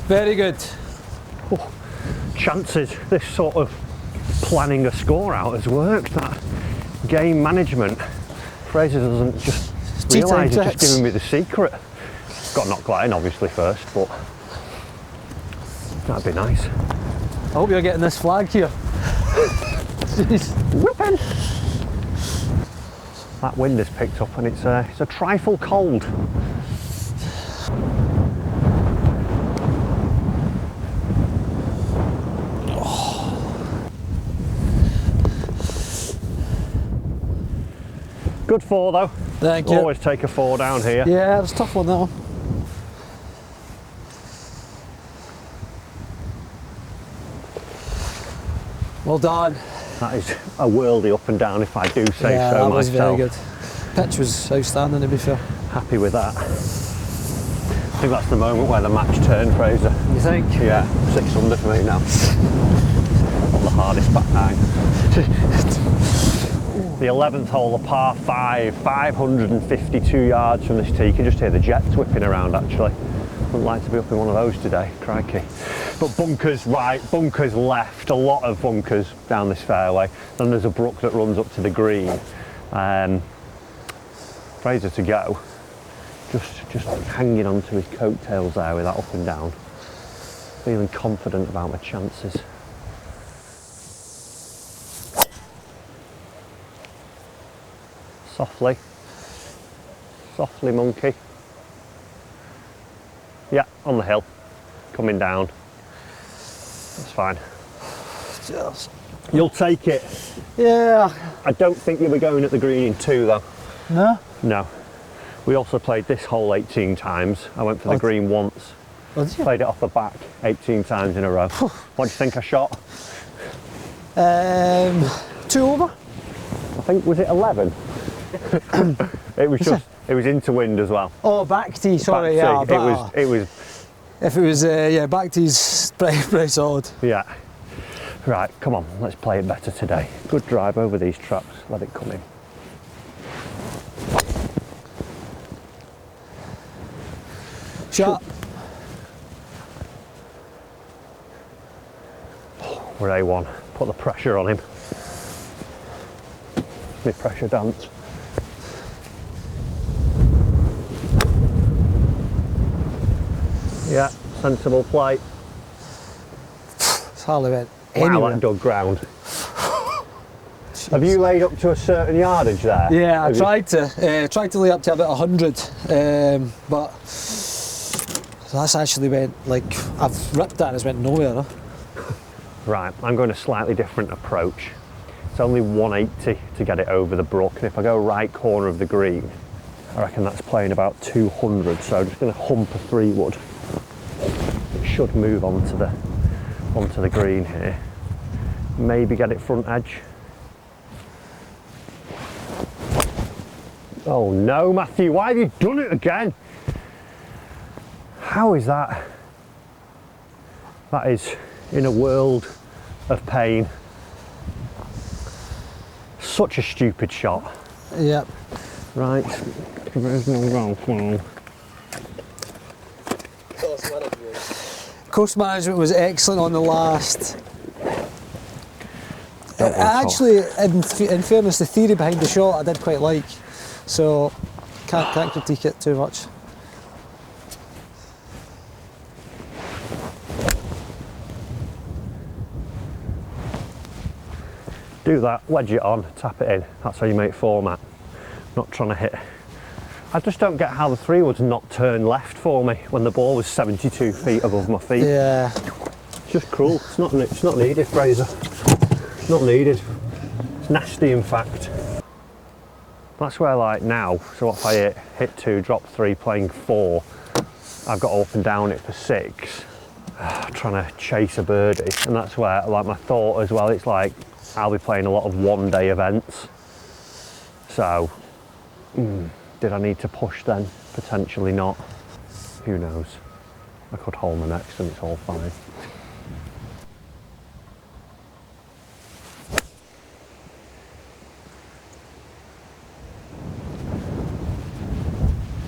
Very good. Oh, chances, this sort of planning a score out has worked. That game management, Fraser doesn't just realise he's just giving me the secret. Got knocked quite in obviously first, but that'd be nice. I hope you're getting this flag here. Jeez. Whipping! That wind has picked up and it's a trifle cold. Good four though. Thank you. Always take a four down here. Yeah, it was a tough one, that one. Well done. That is a worldie up and down if I do say yeah, so that was myself. very good. Pitch was outstanding to be fair. Happy with that. I think that's the moment where the match turned, Fraser. You think? Yeah, 6 under for me now. On the hardest back nine. The 11th hole, a par 5, 552 yards from this tee. You can just hear the jets whipping around actually. Wouldn't like to be up in one of those today, crikey. But bunkers right, bunkers left, a lot of bunkers down this fairway. Then there's a brook that runs up to the green. Fraser to go. Just hanging on to his coattails there with that up and down. Feeling confident about my chances. Softly. Softly, monkey. Yeah, on the hill. Coming down. That's fine. Just. You'll take it. Yeah. I don't think you'll be going at the green in 2 though. No? No. We also played this hole 18 times. I went for the green once. Oh, did you? Played it off the back 18 times in a row. What do you think I shot? 2 over? I think, was it 11? It was just, it was into wind as well. Oh, back tee, sorry, Back tee. yeah. It was. If it was, yeah, back tee's pretty solid. Yeah. Right, come on, let's play it better today. Good drive over these traps, let it come in. Shot. We're A1, put the pressure on him. My pressure dance. Yeah, sensible play. It's hardly went Wow, anywhere. that dug ground. Have you laid up to a certain yardage there? Yeah, I Have tried to lay up to about 100, but So that's actually went, like, I've ripped it and it's went nowhere. Right, I'm going a slightly different approach. It's only 180 to get it over the brook, and if I go right corner of the green, I reckon that's playing about 200, so I'm just going to hump a 3-wood. It should move onto the green here. Maybe get it front edge. Oh no, Matthew, why have you done it again? How is that? That is in a world of pain. Such a stupid shot. Yep. Right, there's no wrong. Course management was excellent on the last. Actually, in fairness, the theory behind the shot I did quite like, so can't critique it too much. Do that, wedge it on, tap it in. That's how you make format. Not trying to hit. I just don't get how the 3-wood's not turned left for me when the ball was 72 feet above my feet. Yeah. It's just cruel. It's not needed, Fraser. It's not needed. It's nasty, in fact. That's where, like, now, so if I hit 2, drop 3, playing 4, I've got to up and down it for 6, trying to chase a birdie, and that's where, like, my thought as well, it's like, I'll be playing a lot of one-day events. So, did I need to push then? Potentially not. Who knows? I could hold my next and it's all fine.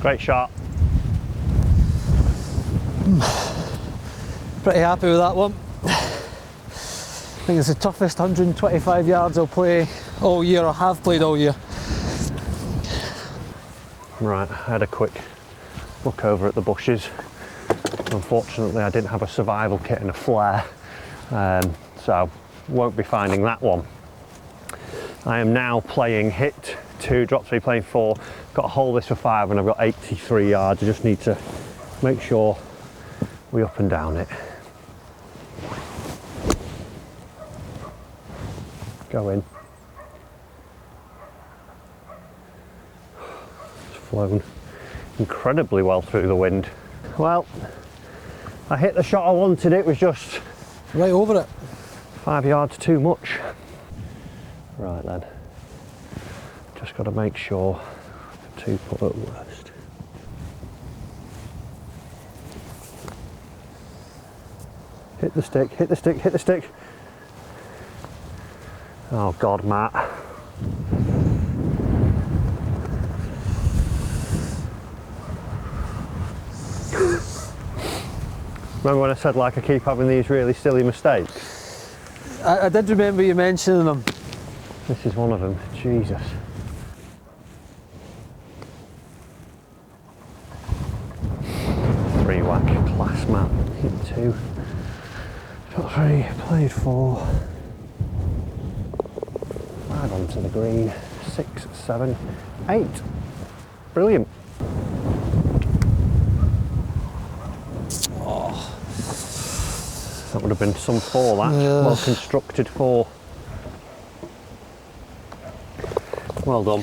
Great shot. Pretty happy with that one. I think it's the toughest 125 yards I'll play all year, or have played all year. Right, I had a quick look over at the bushes. Unfortunately, I didn't have a survival kit and a flare, so won't be finding that one. I am now playing hit 2, drop 3, playing 4. Got to hold this for 5 and I've got 83 yards. I just need to make sure we up and down it. Go in. It's flown incredibly well through the wind. Well, I hit the shot I wanted, it was just right over it. 5 yards too much. Right then, just got to make sure 2 putt at worst. Hit the stick, hit the stick, hit the stick. Oh God, Matt. Remember when I said, like, I keep having these really silly mistakes? I did remember you mentioning them. This is one of them, Jesus. Three whack, class man. Hit 2, shot 3, played 4. 5 onto the green, 6, 7, 8. Brilliant. Oh. That would have been some 4, that. Yeah. Well constructed 4. Well done.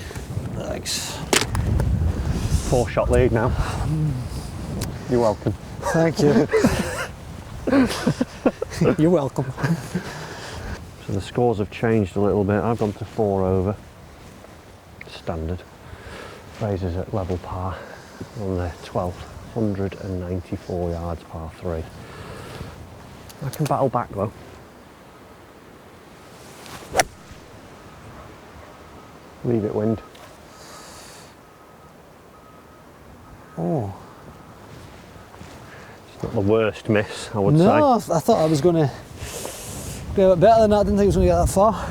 Thanks. 4-shot lead now. You're welcome. Thank you. You're welcome. So the scores have changed a little bit. I've gone to 4 over. Standard. Fraser's at level par on the 12th. 194 yards, par 3. I can battle back though. Leave it wind. Oh. It's not the worst miss, I would say. No, I thought I was going to be a bit better than that. I didn't think I was going to get that far.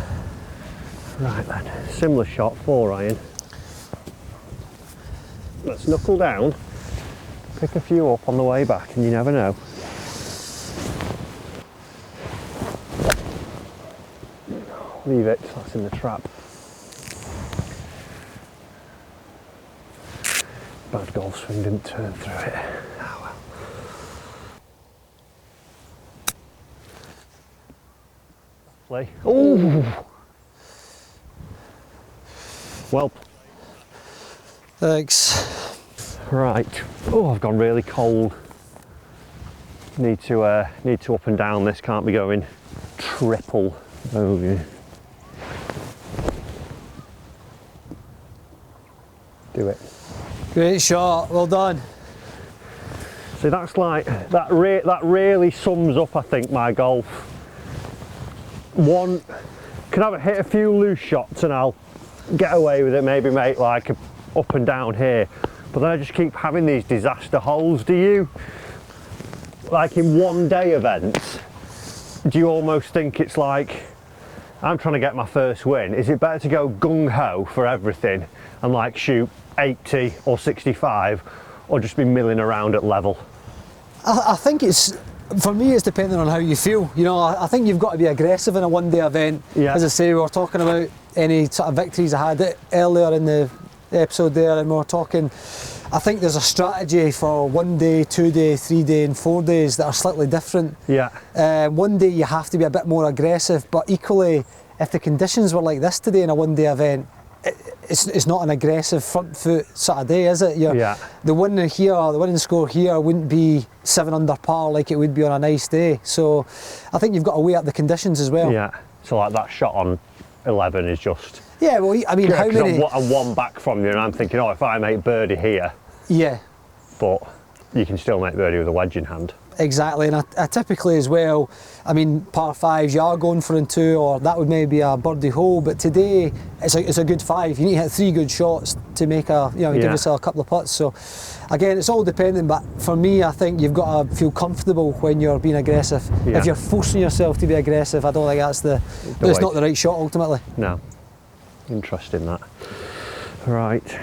Right then, similar shot, 4 iron. Let's knuckle down, pick a few up on the way back, and you never know. Leave it, that's in the trap. Bad golf swing, didn't turn through it. Oh well. Play. Oh! Well. Thanks. Right. Oh, I've gone really cold. Need to up and down this. Can't be going triple over. Do it. Great shot. Well done. See, that's like that. That really sums up, I think, my golf. One, can I hit a few loose shots and I'll get away with it. Maybe make like a up and down here. But then I just keep having these disaster holes. Do you? Like in one day events, do you almost think it's like, I'm trying to get my first win, is it better to go gung-ho for everything and like shoot 80 or 65, or just be milling around at level? I think it's, for me, it's depending on how you feel. You know, I think you've got to be aggressive in a one-day event. Yeah. As I say, we were talking about any sort of victories I had earlier in the episode there, and we were talking, I think there's a strategy for 1 day, 2 day, 3 day and 4 days that are slightly different. Yeah. One day you have to be a bit more aggressive, but equally if the conditions were like this today in a one day event, it's not an aggressive front foot sort of day, is it? Yeah. The winning score here wouldn't be 7 under par like it would be on a nice day. So I think you've got to weigh up the conditions as well. Yeah. So like that shot on 11 is just... Yeah, well, I mean, how many... I'm one back from you and I'm thinking, oh, if I make birdie here... Yeah. But you can still make birdie with a wedge in hand. Exactly, and I typically as well, I mean, par 5s you are going for in 2, or that would maybe be a birdie hole, but today it's a good 5. You need to hit 3 good shots to make a, give yourself a couple of putts. So again, it's all dependent, but for me, I think you've got to feel comfortable when you're being aggressive. Yeah. If you're forcing yourself to be aggressive, I don't think that's it's not the right shot ultimately. No. Interesting that. Right.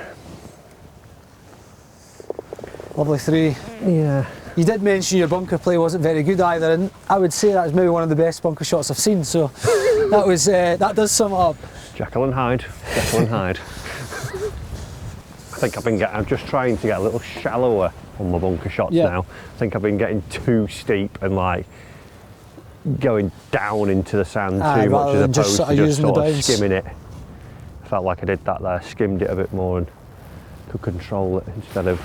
Lovely 3. Yeah. You did mention your bunker play wasn't very good either, and I would say that was maybe one of the best bunker shots I've seen, so that does sum it up. Jekyll and Hyde. Jekyll and Hyde. I think I'm just trying to get a little shallower on my bunker shots now. I think I've been getting too steep and like going down into the sand too much, as opposed to just sort of skimming it. I felt like I did that there, skimmed it a bit more and could control it instead of...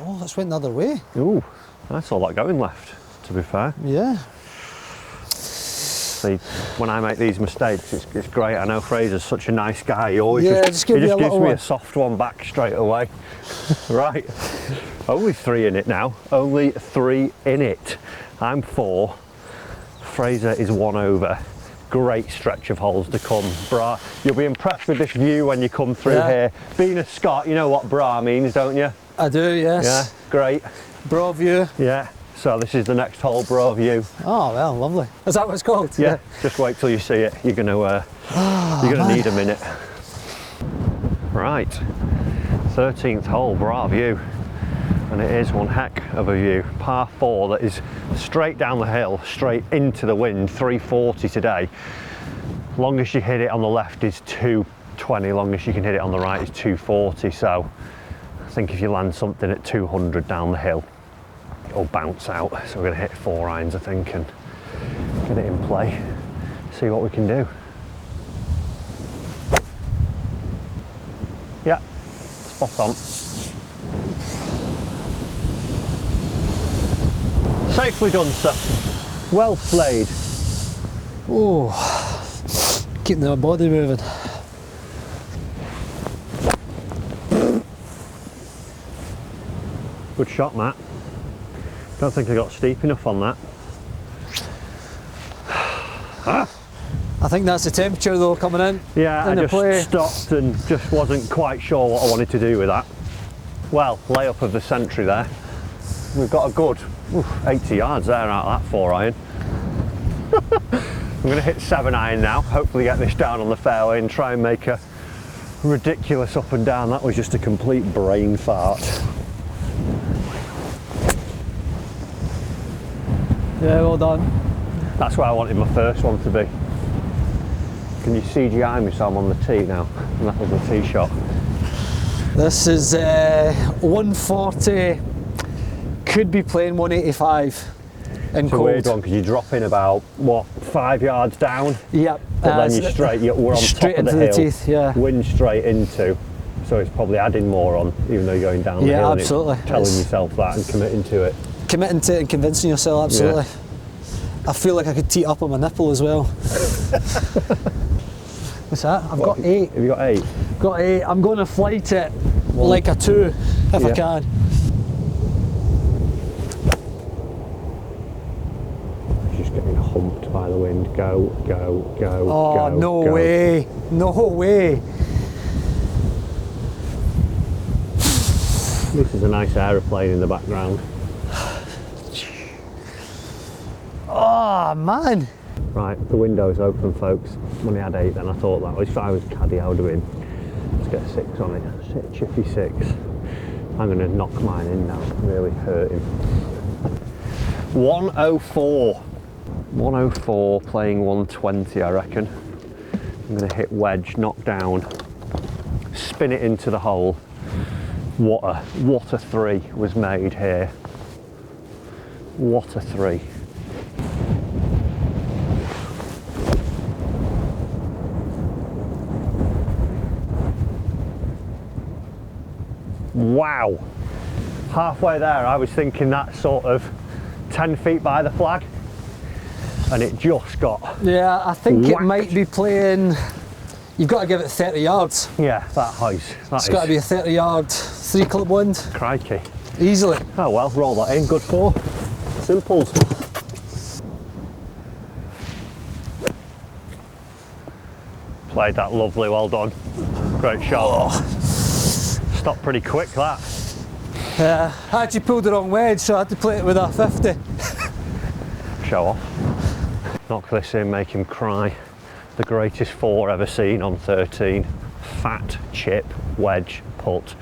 Oh, that's went the other way. Ooh, I saw that going left, to be fair. Yeah. See, when I make these mistakes, it's great. I know Fraser's such a nice guy. He always just gives me a soft one back straight away. Right. Only 3 in it now. Only 3 in it. I'm 4. Fraser is 1 over. Great stretch of holes to come. Bra. You'll be impressed with this view when you come through here. Being a Scot, you know what bra means, don't you? I do, yes. Yeah, great. Bra view. Yeah, so this is the next hole, bra view. Oh, well, lovely. Is that what it's called? Yeah, just wait till you see it. You're gonna need a minute. Right, 13th hole, bra view. And it is one heck of a view. Par 4 that is straight down the hill, straight into the wind, 340 today. Longest you hit it on the left is 220, longest you can hit it on the right is 240, so I think if you land something at 200 down the hill, it'll bounce out. So we're going to hit 4 irons, I think, and get it in play, see what we can do. Yeah, spot on. Safely done, sir. Well played. Oh, keeping the body moving. Good shot, Matt. Don't think I got steep enough on that. I think that's the temperature though coming in. Yeah, I just stopped and just wasn't quite sure what I wanted to do with that. Well, layup of the century there. We've got a good 80 yards there out of that 4 iron. I'm going to hit 7 iron now, hopefully get this down on the fairway and try and make a ridiculous up and down. That was just a complete brain fart. Yeah, well done. That's where I wanted my first one to be. Can you CGI me so I'm on the tee now? And that was the tee shot. This is 140, could be playing 185. in It's cold. a weird one because you drop in about, what, 5 yards down? Yep. But then we're on straight top of into the the hill, teeth, yeah. wind straight into, so it's probably adding more on, even though you're going down the hill. Yeah, and absolutely. it's telling yourself that and committing to it. Committing to it and convincing yourself, absolutely. I feel like I could tee up on my nipple as well. What's that? I've got 8. Have you got 8? Got 8. I'm going to flight it like a 2 if I can. Just getting humped by the wind. Go, go, go, Oh, go, no go. way. No way. This is a nice aeroplane in the background. Oh, man. Right, the window's open, folks. When I had 8 then I thought that if I was caddy I would have been. Let's get a 6 on it. Chippy 6. I'm going to knock mine in now, really hurting. 104. 104 playing 120 I reckon. I'm going to hit wedge, knock down, spin it into the hole. What a 3 was made here. What a 3. Wow, halfway there I was thinking that sort of 10 feet by the flag and it just got Yeah, I think whacked. it might be playing. You've got to give it 30 yards. Yeah, that high. It's got to be a 30 yard 3 clip wind. Crikey. Easily. Oh well, roll that in, good for. Simples. Played that lovely, well done. Great shot. Oh. Stopped pretty quick that. I actually pulled the wrong wedge, so I had to play it with a 50. Show off. Knock this in, make him cry. The greatest 4 ever seen on 13. Fat chip wedge putt.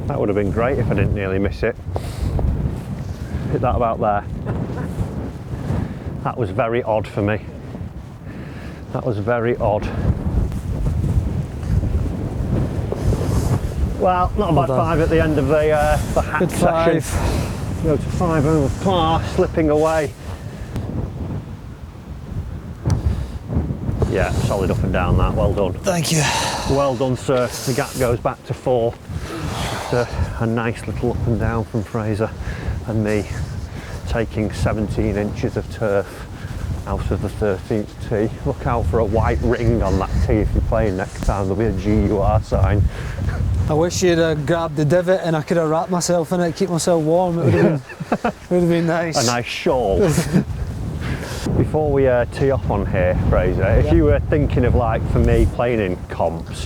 That would have been great if I didn't nearly miss it. Hit that about there. That was very odd for me. That was very odd. Well, not a bad 5 at the end of the hat Good session. 5. Go to 5 over par, slipping away. Yeah, solid up and down that, well done. Thank you. Well done, sir. The gap goes back to 4. After a nice little up and down from Fraser and me taking 17 inches of turf out of the 13th tee. Look out for a white ring on that tee if you're playing next time. There'll be a GUR sign. I wish you'd grabbed the divot and I could have wrapped myself in it, keep myself warm. It would have been nice. A nice shawl. Before we tee off on here, Fraser, if you were thinking of, like, for me, playing in comps,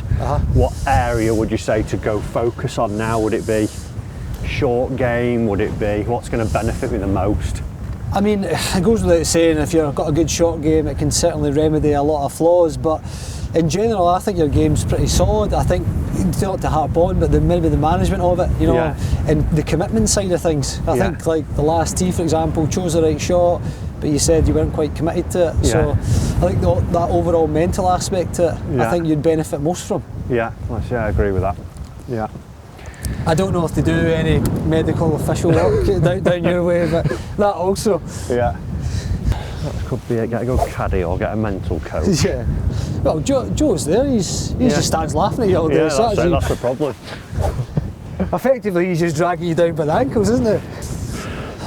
what area would you say to go focus on now? Would it be short game? Would it be what's going to benefit me the most? I mean, it goes without saying, if you've got a good short game, it can certainly remedy a lot of flaws, but in general, I think your game's pretty solid. I think, not to harp on, but maybe the management of it, you know, and the commitment side of things. I think, like the last tee, for example, chose the right shot, but you said you weren't quite committed to it. So I think that overall mental aspect to it, I think you'd benefit most from. Yeah, I agree with that. Yeah. I don't know if they do any medical official work down your way, but that also. Yeah. That could be it. Get a good caddy or get a mental coach. Yeah. Well, Joe's there. He just stands laughing at you all day. Yeah, that's the problem. Effectively, he's just dragging you down by the ankles, isn't it?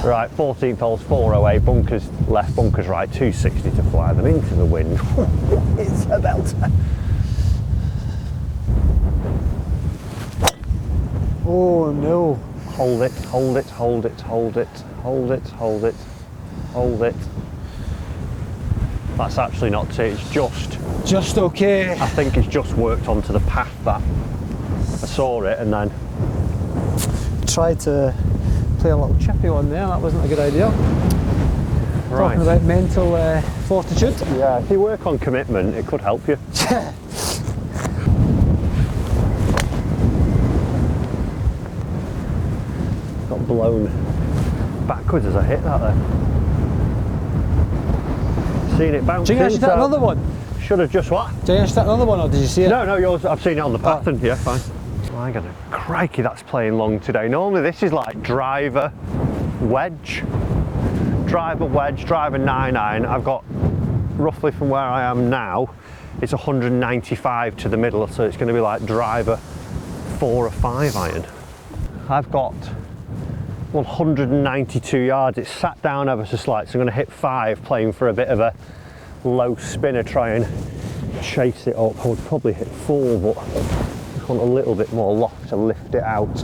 Right, 14th hole's 408, bunkers left, bunkers right, 260 to fly them into the wind. It's a belter. Oh no. Hold it, hold it, hold it, hold it, hold it, hold it, hold it. That's actually not it, it's just okay. I think it's just worked onto the path that I saw it and then tried to play a little chippy one there, that wasn't a good idea. Right. Talking about mental fortitude. Yeah, if you work on commitment, it could help you. Got blown backwards as I hit that there. Seen it bounce. Did you actually hit another one? Should have just what? Did you actually hit another one or did you see it? No, yours, I've seen it on the path and yeah, fine. My God, crikey, that's playing long today. Normally this is like driver, wedge, driver, 9-iron. I've got roughly from where I am now, it's 195 to the middle, so it's going to be like driver 4 or 5-iron. I've got 192 yards. It's sat down ever so slight, so I'm going to hit 5, playing for a bit of a low spinner, try and chase it up. I would probably hit 4, but I just want a little bit more loft to lift it out.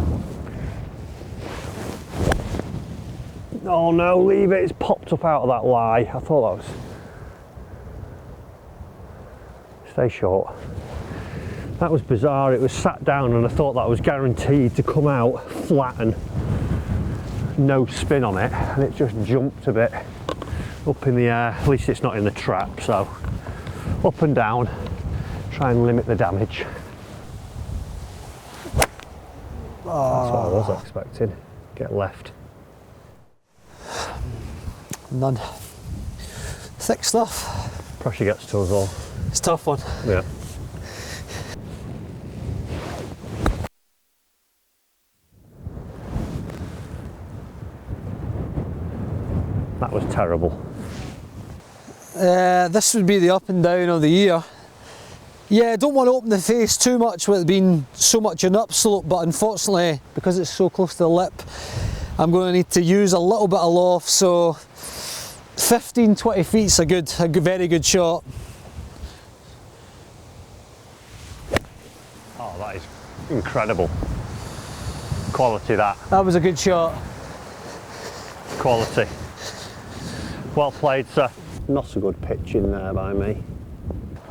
Oh no, leave it, it's popped up out of that lie. I thought that was... Stay short. That was bizarre, it was sat down and I thought that was guaranteed to come out flat and no spin on it, and it just jumped a bit up in the air. At least it's not in the trap, so up and down, try and limit the damage. Oh. That's what I was expecting. Get left. None. Thick stuff. Pressure gets to us all. It's a tough one. Yeah. That was terrible. This would be the up and down of the year. Yeah, I don't want to open the face too much with it being so much an upslope, but unfortunately, because it's so close to the lip, I'm going to need to use a little bit of loft, so 15-20 feet's a very good shot. Oh, that is incredible. Quality, that. That was a good shot. Quality. Well played, sir. Not so good pitch in there by me.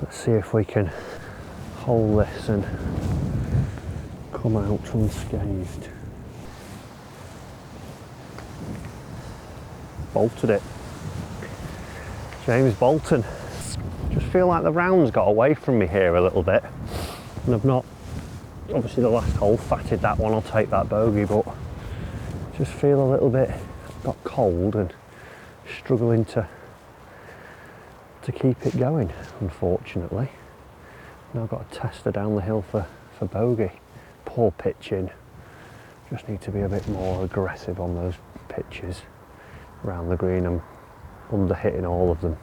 Let's see if we can hold this and come out unscathed. Bolted it. James Bolton. Just feel like the round's got away from me here a little bit, and I've not, obviously the last hole fatted that one, I'll take that bogey, but just feel a little bit got cold and struggling to keep it going, unfortunately. Now I've got a tester down the hill for bogey. Poor pitching. Just need to be a bit more aggressive on those pitches around the green. I'm under hitting all of them.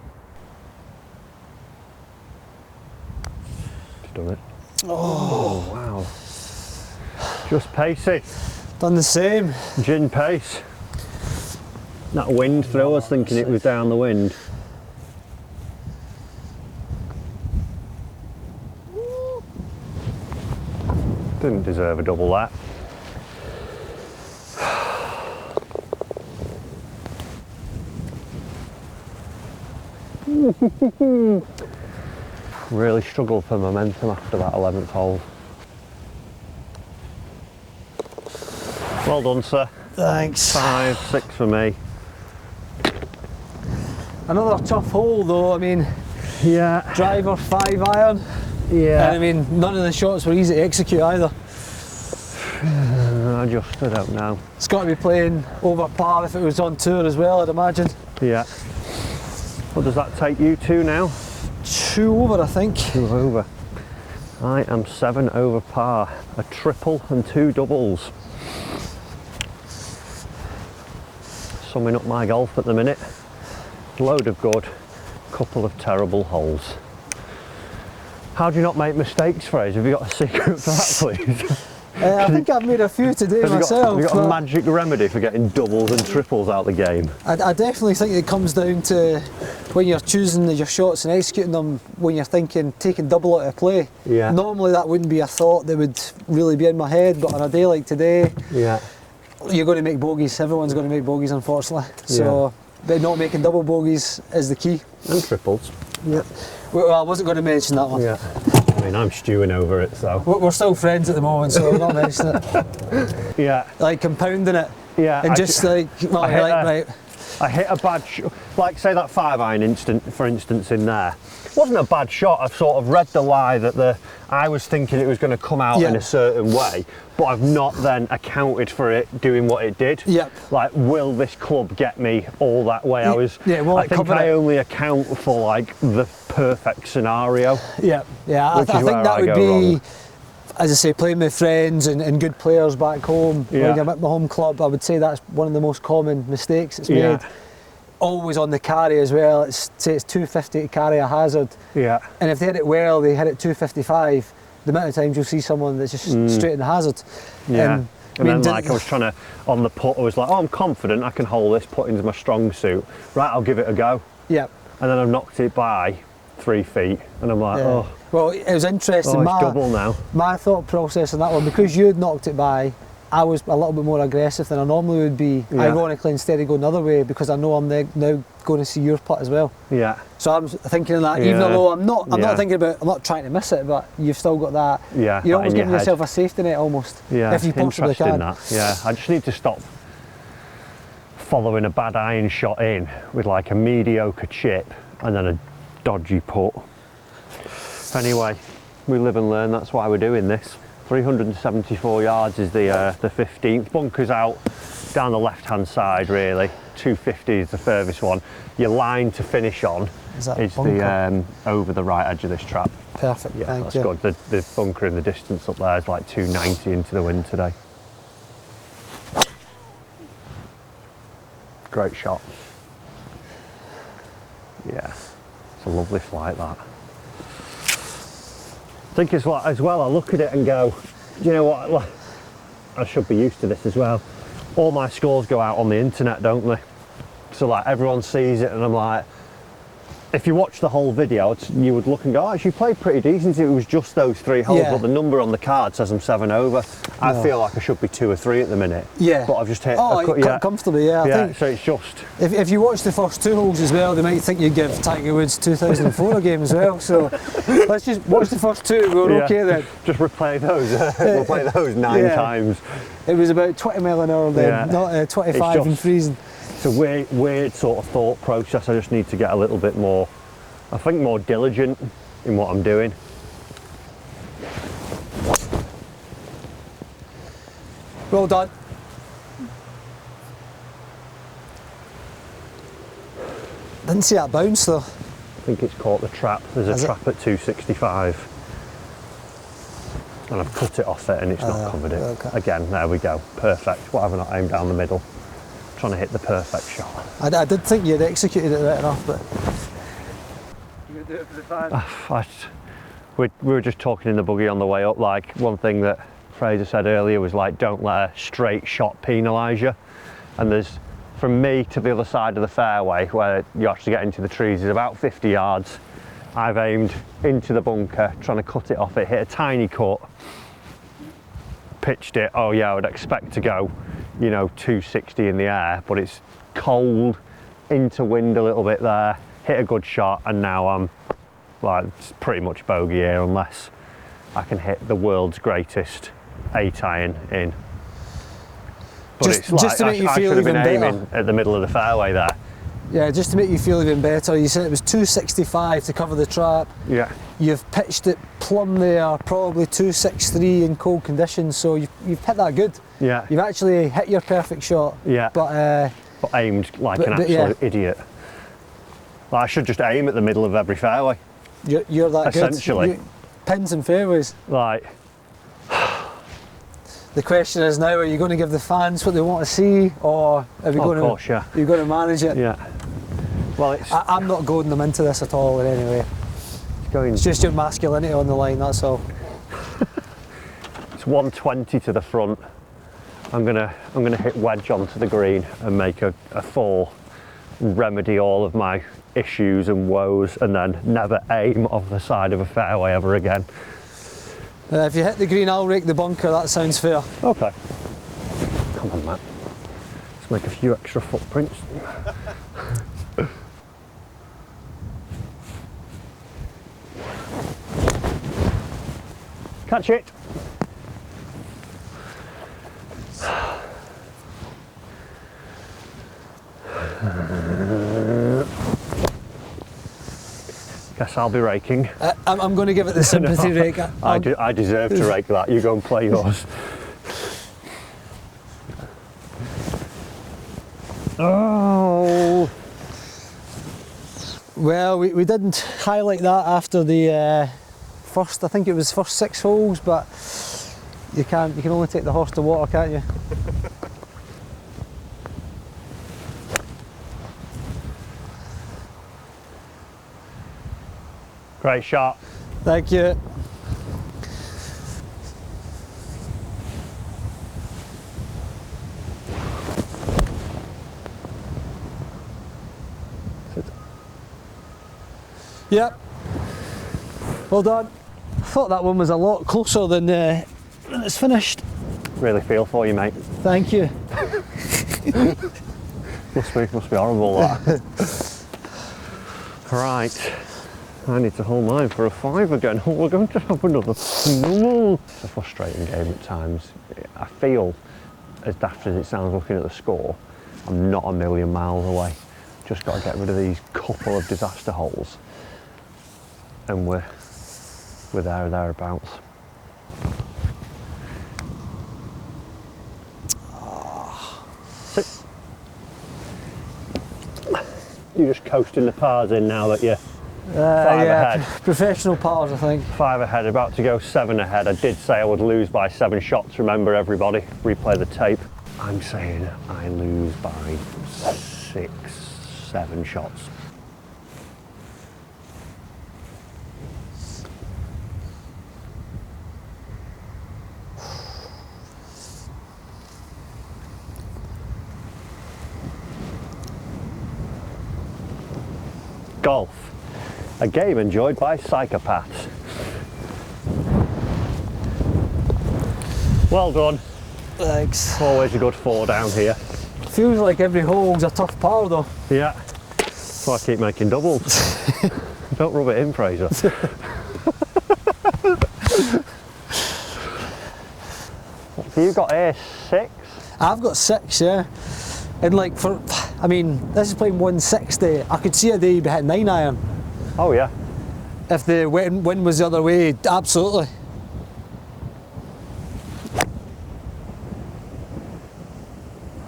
Just done it. Oh wow. Just pacey. Done the same. Gin pace. That wind throw, I was thinking it was down the wind. Didn't deserve a double that. Really struggled for momentum after that 11th hole. Well done, sir. Thanks. 5, 6 for me. Another tough hole though, I mean, yeah. Driver 5-iron. Yeah. And I mean, none of the shots were easy to execute either. I don't know. It's got to be playing over par if it was on tour as well, I'd imagine. Yeah. What does that take you to now? 2 over, I think. 2 over. I am 7 over par. A triple and 2 doubles. Summing up my golf at the minute. Load of good, couple of terrible holes. How do you not make mistakes, Fraser? Have you got a secret for that, please? I think I've made a few today myself. Have you got a magic remedy for getting doubles and triples out the game? I definitely think it comes down to when you're choosing your shots and executing them, when you're thinking taking double out of play. Yeah. Normally that wouldn't be a thought that would really be in my head, but on a day like today, yeah, you're going to make bogeys. Everyone's going to make bogeys, unfortunately. So, but not making double bogeys is the key. And triples. Yeah. Well, I wasn't going to mention that one. Yeah. I mean, I'm stewing over it, so. We're still friends at the moment, so we're not mentioning it. Yeah. Like compounding it. Yeah. And just like, well, right. I hit a bad shot, like say that 5-iron for instance in there. It wasn't a bad shot, I've sort of read the lie that I was thinking it was going to come out in a certain way, but I've not then accounted for it doing what it did. Yep. Like, will this club get me all that way? I think I only account for like the perfect scenario. Yeah, I think that would be wrong. as I say, playing with friends and good players back home, when I'm at my home club, I would say that's one of the most common mistakes that's made. Always on the carry as well, say it's 250 to carry a hazard. Yeah. And if they hit it well, they hit it 255, the amount of times you'll see someone that's just straight in the hazard. Yeah. And then like I was trying to, on the putt, I was like, oh, I'm confident I can hold this, put into my strong suit. Right, I'll give it a go. Yeah. And then I've knocked it by 3 feet and I'm like, oh. Well, it was interesting. It's double now. My thought process on that one, because you'd knocked it by, I was a little bit more aggressive than I normally would be, ironically, instead of going the other way, because I know I'm now going to see your putt as well. Yeah. So I'm thinking of that, even though I'm not thinking about, I'm not trying to miss it, but you've still got that. Yeah. You're almost giving yourself a safety net almost. Yeah. If you possibly can. That. Yeah. I just need to stop following a bad iron shot in with like a mediocre chip and then a dodgy putt. Anyway, we live and learn. That's why we're doing this. 374 yards is the 15th. Bunker's out down the left-hand side, really. 250 is the furthest one. Your line to finish on is the over the right edge of this trap. Perfect. Yeah, Thank that's you. good. The bunker in the distance up there is like 290 into the wind today. Great shot. Yeah, it's a lovely flight, that. I think as well, I look at it and go, you know what, I should be used to this as well. All my scores go out on the internet, don't they? So like everyone sees it and I'm like, if you watch the whole video, you would look and go, oh, actually played pretty decent. It was just those 3 holes, but the number on the card says I'm 7 over. I feel like I should be 2 or 3 at the minute. Yeah. But I've just hit comfortably, I think. So it's just... If you watch the first 2 holes as well, they might think you give Tiger Woods 2004 a game as well. So let's just watch the first 2, we're okay then. Just replay those. We'll play those 9 times. It was about 20 mile an hour then, not 25 and freezing. It's a weird sort of thought process. I just need to get a little bit more, I think, more diligent in what I'm doing. Well done. Didn't see that bounce though. I think it's caught the trap. There's a trap at 265. And I've cut it off it and it's not covered it. Okay. Again, there we go. Perfect. What have I not aimed down the middle? Trying to hit the perfect shot. I did think you'd executed it right enough, but... You're going to do it for the fans? We were just talking in the buggy on the way up, like one thing that Fraser said earlier was like, don't let a straight shot penalise you. And there's, from me to the other side of the fairway, where you actually get into the trees, is about 50 yards. I've aimed into the bunker, trying to cut it off. It hit a tiny cut, pitched it. Oh yeah, I would expect to go, you know, 260 in the air, but it's cold, into wind a little bit there, hit a good shot, and now I'm like, it's pretty much bogey here unless I can hit the world's greatest 8 iron in. But just, it's like, just to make you feel should have been even aiming better. At the middle of the fairway there. Yeah, just to make you feel even better, you said it was 265 to cover the trap. Yeah. You've pitched it plumb there, probably 263 in cold conditions, so you've hit that good. Yeah. You've actually hit your perfect shot. Yeah. But aimed like an absolute idiot. Like I should just aim at the middle of every fairway. You're that essentially. Good. Pins and fairways. Like. The question is now, are you going to give the fans what they want to see, or are you going to manage it? Yeah. Well, I'm not goading them into this at all in any way. It's just your masculinity on the line, that's all. It's 120 to the front. I'm gonna hit wedge onto the green and make a 4, remedy all of my issues and woes, and then never aim off the side of a fairway ever again. If you hit the green, I'll rake the bunker, that sounds fair. Okay. Come on, Matt. Let's make a few extra footprints. Catch it. Guess I'll be raking. I'm going to give it the sympathy rake. I deserve to rake that. You go and play yours. Oh. Well, we didn't highlight that after the first, I think it was first 6 holes, but you can only take the horse to water, can't you? Great shot. Thank you. Yep. Well done. I thought that one was a lot closer than it's finished. Really feel for you, mate. Thank you. Must be horrible, that. Right. I need to hold mine for a 5 again. Oh, we're going to have another. It's a frustrating game at times. I feel, as daft as it sounds looking at the score, I'm not a million miles away. Just got to get rid of these couple of disaster holes, and we're there or thereabouts. So, you're just coasting the pars in now that you're 5 ahead. Professional pars, I think. 5 ahead, about to go 7 ahead. I did say I would lose by 7 shots, remember everybody, replay the tape. I'm saying I lose by 6, 7 shots. Golf, a game enjoyed by psychopaths. Well done. Thanks. Always a good 4 down here. Feels like every hole's a tough par though. Yeah, so I keep making doubles. Don't rub it in, Fraser. So you've got a 6? I've got 6, yeah. And like this is playing 160. I could see a day you'd be hitting 9 iron. Oh yeah. If the wind was the other way, absolutely.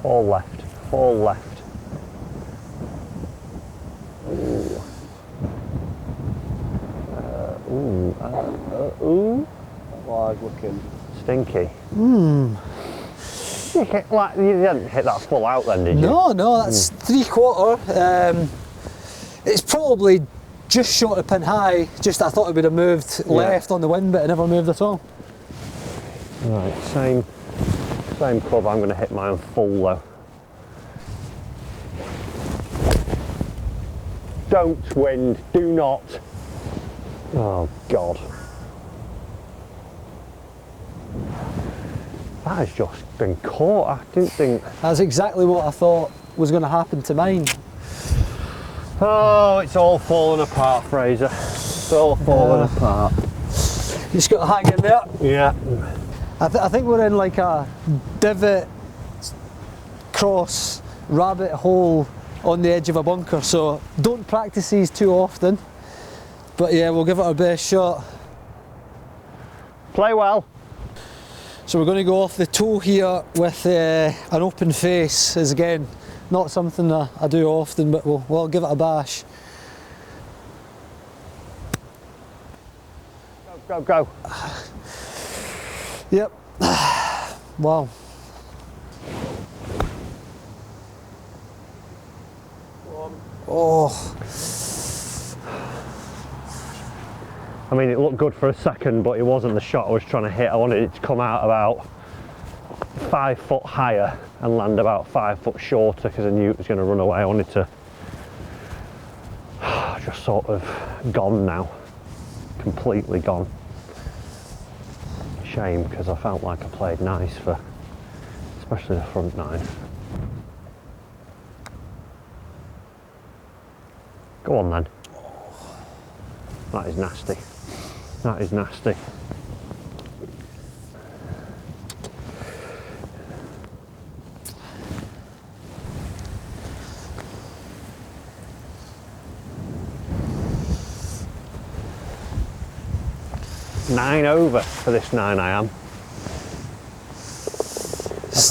All left, all left. Ooh. Wide looking. Stinky. You didn't hit that full out then, did you? No, that's 3/4. It's probably just short of pin high, just I thought it would have moved left on the wind, but it never moved at all. Right, same club, I'm going to hit mine full though. Don't wind, do not. Oh God. That has just been caught. I didn't think. That's exactly what I thought was going to happen to mine. Oh, it's all falling apart, Fraser. It's all falling apart. You just got to hang in there. Yeah. I think we're in like a divot, cross, rabbit hole on the edge of a bunker, so don't practice these too often. But yeah, we'll give it our best shot. Play well. So we're going to go off the toe here with an open face. Is again not something that I do often, but we'll give it a bash. Go, go, go. Yep. Wow. Oh. I mean, it looked good for a second, but it wasn't the shot I was trying to hit. I wanted it to come out about 5 foot higher and land about 5 foot shorter because I knew it was going to run away. I wanted to just sort of gone now, completely gone. Shame, because I felt like I played nice for, especially the front 9. Go on then. That is nasty. That is nasty. Nine over for this 9 I am.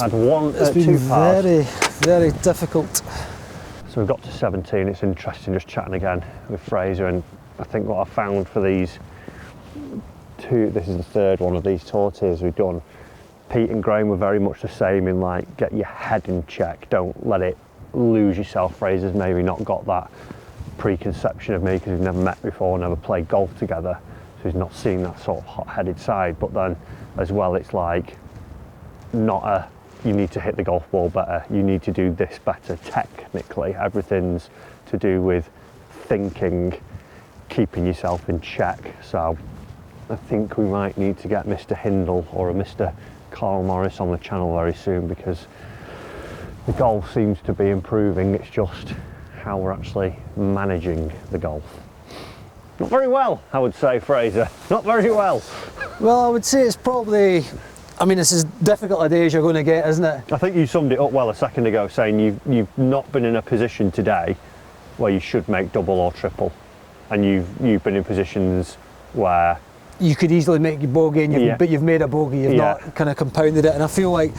I've had It's been 2 pars. very, very difficult. So we've got to 17. It's interesting just chatting again with Fraser, and I think what I found for these this is the third one of these tour tiers we've done. Pete and Graham were very much the same in like, get your head in check, don't let it lose yourself. Fraser's maybe not got that preconception of me because we've never met before, never played golf together, so he's not seen that sort of hot-headed side. But then as well, it's like not a, you need to hit the golf ball better, you need to do this better technically. Everything's to do with thinking, keeping yourself in check. So I think we might need to get Mr. Hindle or a Mr. Carl Morris on the channel very soon, because the golf seems to be improving. It's just how we're actually managing the golf. Not very well, I would say, Fraser. Not very well. Well, I would say it's probably, I mean, it's as difficult a day as you're going to get, isn't it? I think you summed it up well a second ago, saying you've not been in a position today where you should make double or triple, and you've been in positions where you could easily make your bogey, and but you've made a bogey, you've not kind of compounded it. And I feel like,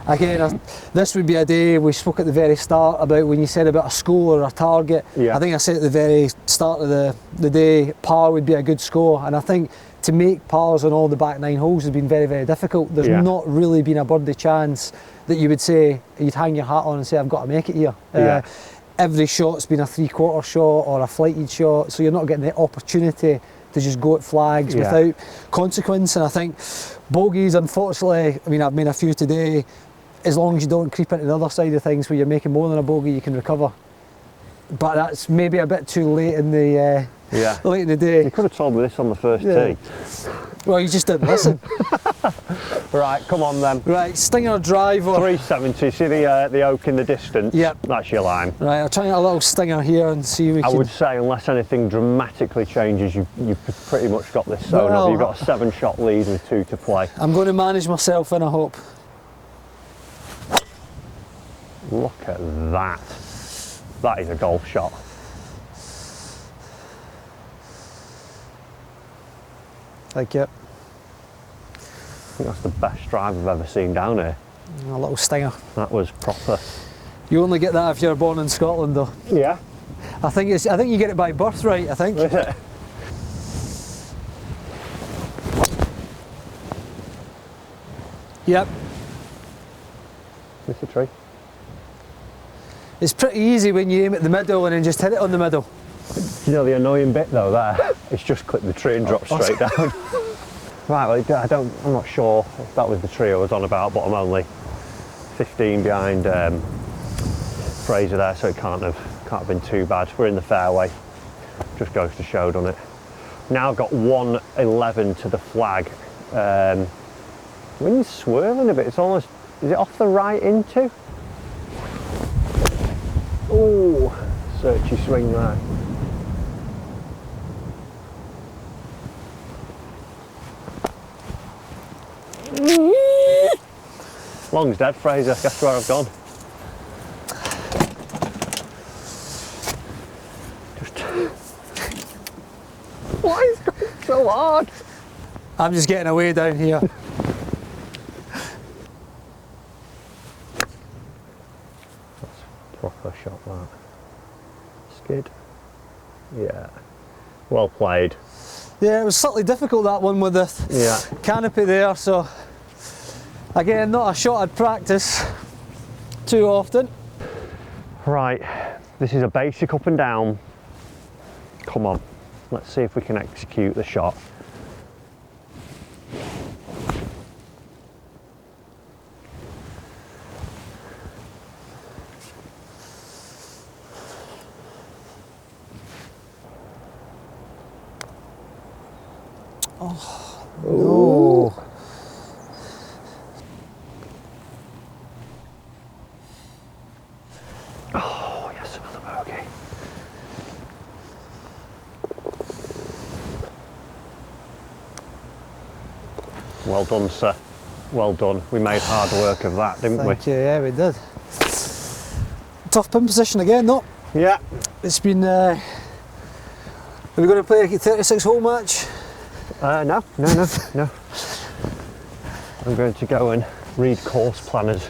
again, this would be a day, we spoke at the very start about when you said about a score or a target. I think I said at the very start of the day, par would be a good score. And I think to make pars on all the back 9 holes has been very, very difficult. There's not really been a birdie chance that you would say, you'd hang your hat on and say, I've got to make it here. Every shot's been a 3/4 shot or a flighted shot, so you're not getting the opportunity to just go at flags without consequence. And I think bogeys, unfortunately, I mean, I've made a few today, as long as you don't creep into the other side of things where you're making more than a bogey, you can recover. But that's maybe a bit too late in the late in the day. You could have told me this on the first tee. Well, you just didn't listen. Right, come on then. Right, stinger driver. 370, see the oak in the distance? Yep. That's your line. Right, I'll try and get a little stinger here and see if we can... I would say, unless anything dramatically changes, you've pretty much got this sewn up. You've got a 7-shot lead with 2 to play. I'm going to manage myself in, I hope. Look at that. That is a golf shot. Thank you. I think that's the best drive I've ever seen down here. A little stinger. That was proper. You only get that if you're born in Scotland, though. Yeah. I think you get it by birthright, I think. Is it? Yep. Miss the tree. It's pretty easy when you aim at the middle and then just hit it on the middle. You know the annoying bit though there? It's just clip the tree and drop straight down. Right, well, I'm not sure if that was the tree I was on about, but I'm only 15 behind Fraser there, so it can't have been too bad. We're in the fairway. Just goes to show, doesn't it? Now I've got 111 to the flag. Wind's swirling a bit. It's almost, is it off the right into? Oh, searchy swing there. Long's dead, Fraser. Guess where I've gone? Why is it going so hard? I'm just getting away down here. That's a proper shot, that. Skid. Yeah. Well played. Yeah, it was slightly difficult, that one, with the canopy there, so again, not a shot I'd practice too often. Right, this is a basic up and down. Come on, let's see if we can execute the shot. Oh, no. Oh, yes, another bogey. Well done, sir. Well done. We made hard work of that, didn't we? Thank you, yeah, we did. Tough pin position again, though. Yeah. It's been, are we going to play a 36 hole match? No. I'm going to go and read course planners.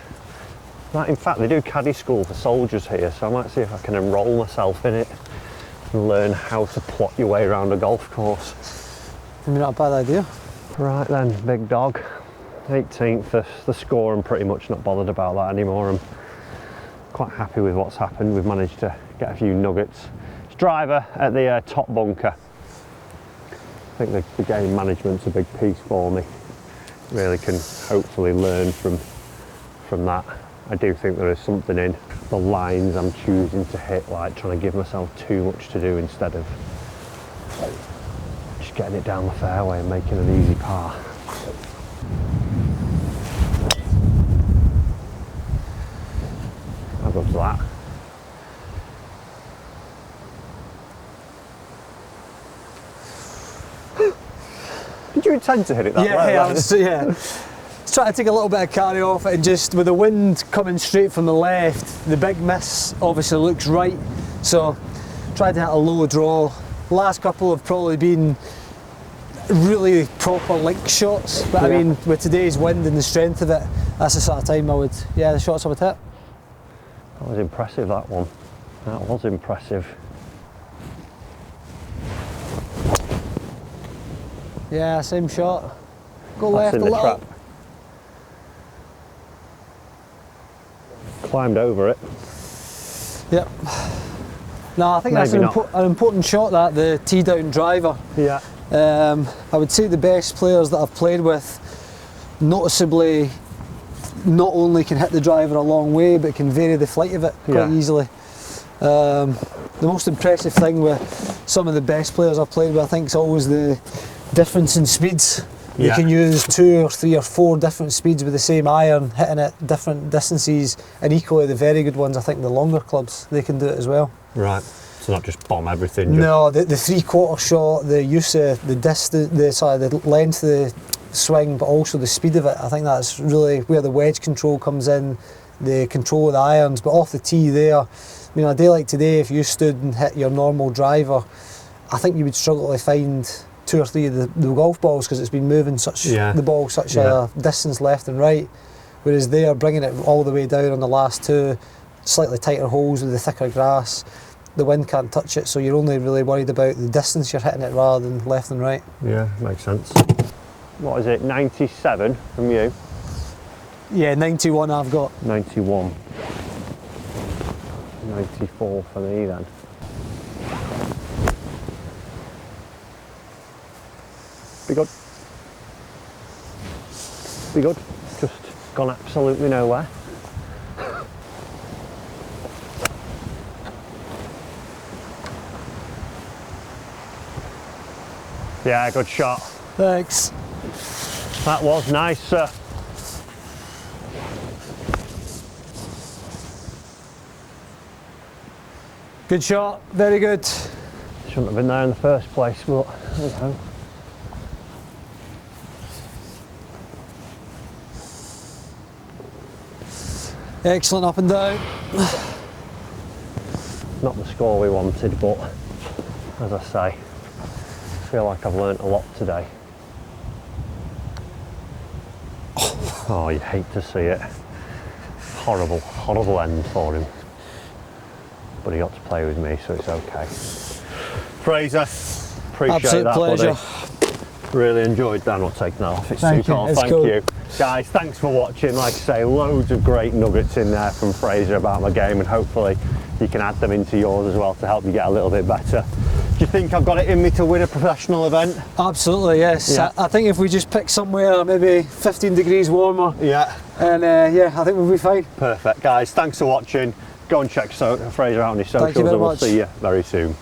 In fact, they do caddy school for soldiers here, so I might see if I can enrol myself in it and learn how to plot your way around a golf course. Maybe not a bad idea. Right then, big dog. 18th, the score, I'm pretty much not bothered about that anymore. I'm quite happy with what's happened. We've managed to get a few nuggets. It's driver at the top bunker. I think the game management's a big piece for me. Really can hopefully learn from that. I do think there is something in the lines I'm choosing to hit, like trying to give myself too much to do instead of just getting it down the fairway and making an easy par. I'll go to that. Did you intend to hit it that way? Yeah, I was trying to take a little bit of carry off it, and just with the wind coming straight from the left, the big miss obviously looks right. So tried to hit a low draw. Last couple have probably been really proper link shots, but I mean, with today's wind and the strength of it, that's the sort of time I would, the shots I would hit. That was impressive, that one. That was impressive. Yeah, same shot. Go That's left in a the little. trap. Climbed over it. Yep. No, I think that's Maybe an important shot, that, the tee down driver. Yeah. I would say the best players that I've played with noticeably not only can hit the driver a long way, but can vary the flight of it quite easily. The most impressive thing with some of the best players I've played with, I think, is always the difference in speeds. You can use 2 or 3 or 4 different speeds with the same iron, hitting at different distances, and equally the very good ones, I think the longer clubs, they can do it as well. Right. So not just bomb everything. No, the 3/4 shot, the use of the distance, the length of the swing, but also the speed of it. I think that's really where the wedge control comes in, the control of the irons. But off the tee there, I mean, a day like today, if you stood and hit your normal driver, I think you would struggle to find 2 or 3 of the golf balls, because it's been moving the ball such a distance left and right. Whereas they're bringing it all the way down on the last 2, slightly tighter holes with the thicker grass. The wind can't touch it, so you're only really worried about the distance you're hitting it rather than left and right. Yeah, makes sense. What is it, 97 from you? Yeah, 91 I've got. 91. 94 for me then. Be good. Be good. Just gone absolutely nowhere. Yeah, good shot. Thanks. That was nice, sir. Good shot, very good. Shouldn't have been there in the first place, but there we go. Excellent up and down. Not the score we wanted, but as I say, I feel like I've learnt a lot today. Oh, you hate to see it. Horrible, horrible end for him. But he got to play with me, so it's okay. Fraser, appreciate Absolute that, pleasure. buddy. Really enjoyed that. I'm not taking that off. It's Thank too you. cold. It's Thank cool. you. Guys, thanks for watching. Like I say, loads of great nuggets in there from Fraser about my game, and hopefully you can add them into yours as well to help you get a little bit better. Do you think I've got it in me to win a professional event? Absolutely, yes. Yeah. I think if we just pick somewhere maybe 15 degrees warmer, Yeah. and I think we'll be fine. Perfect. Guys, thanks for watching. Go and check Fraser out on his socials, Thank you very and we'll much. see you very soon.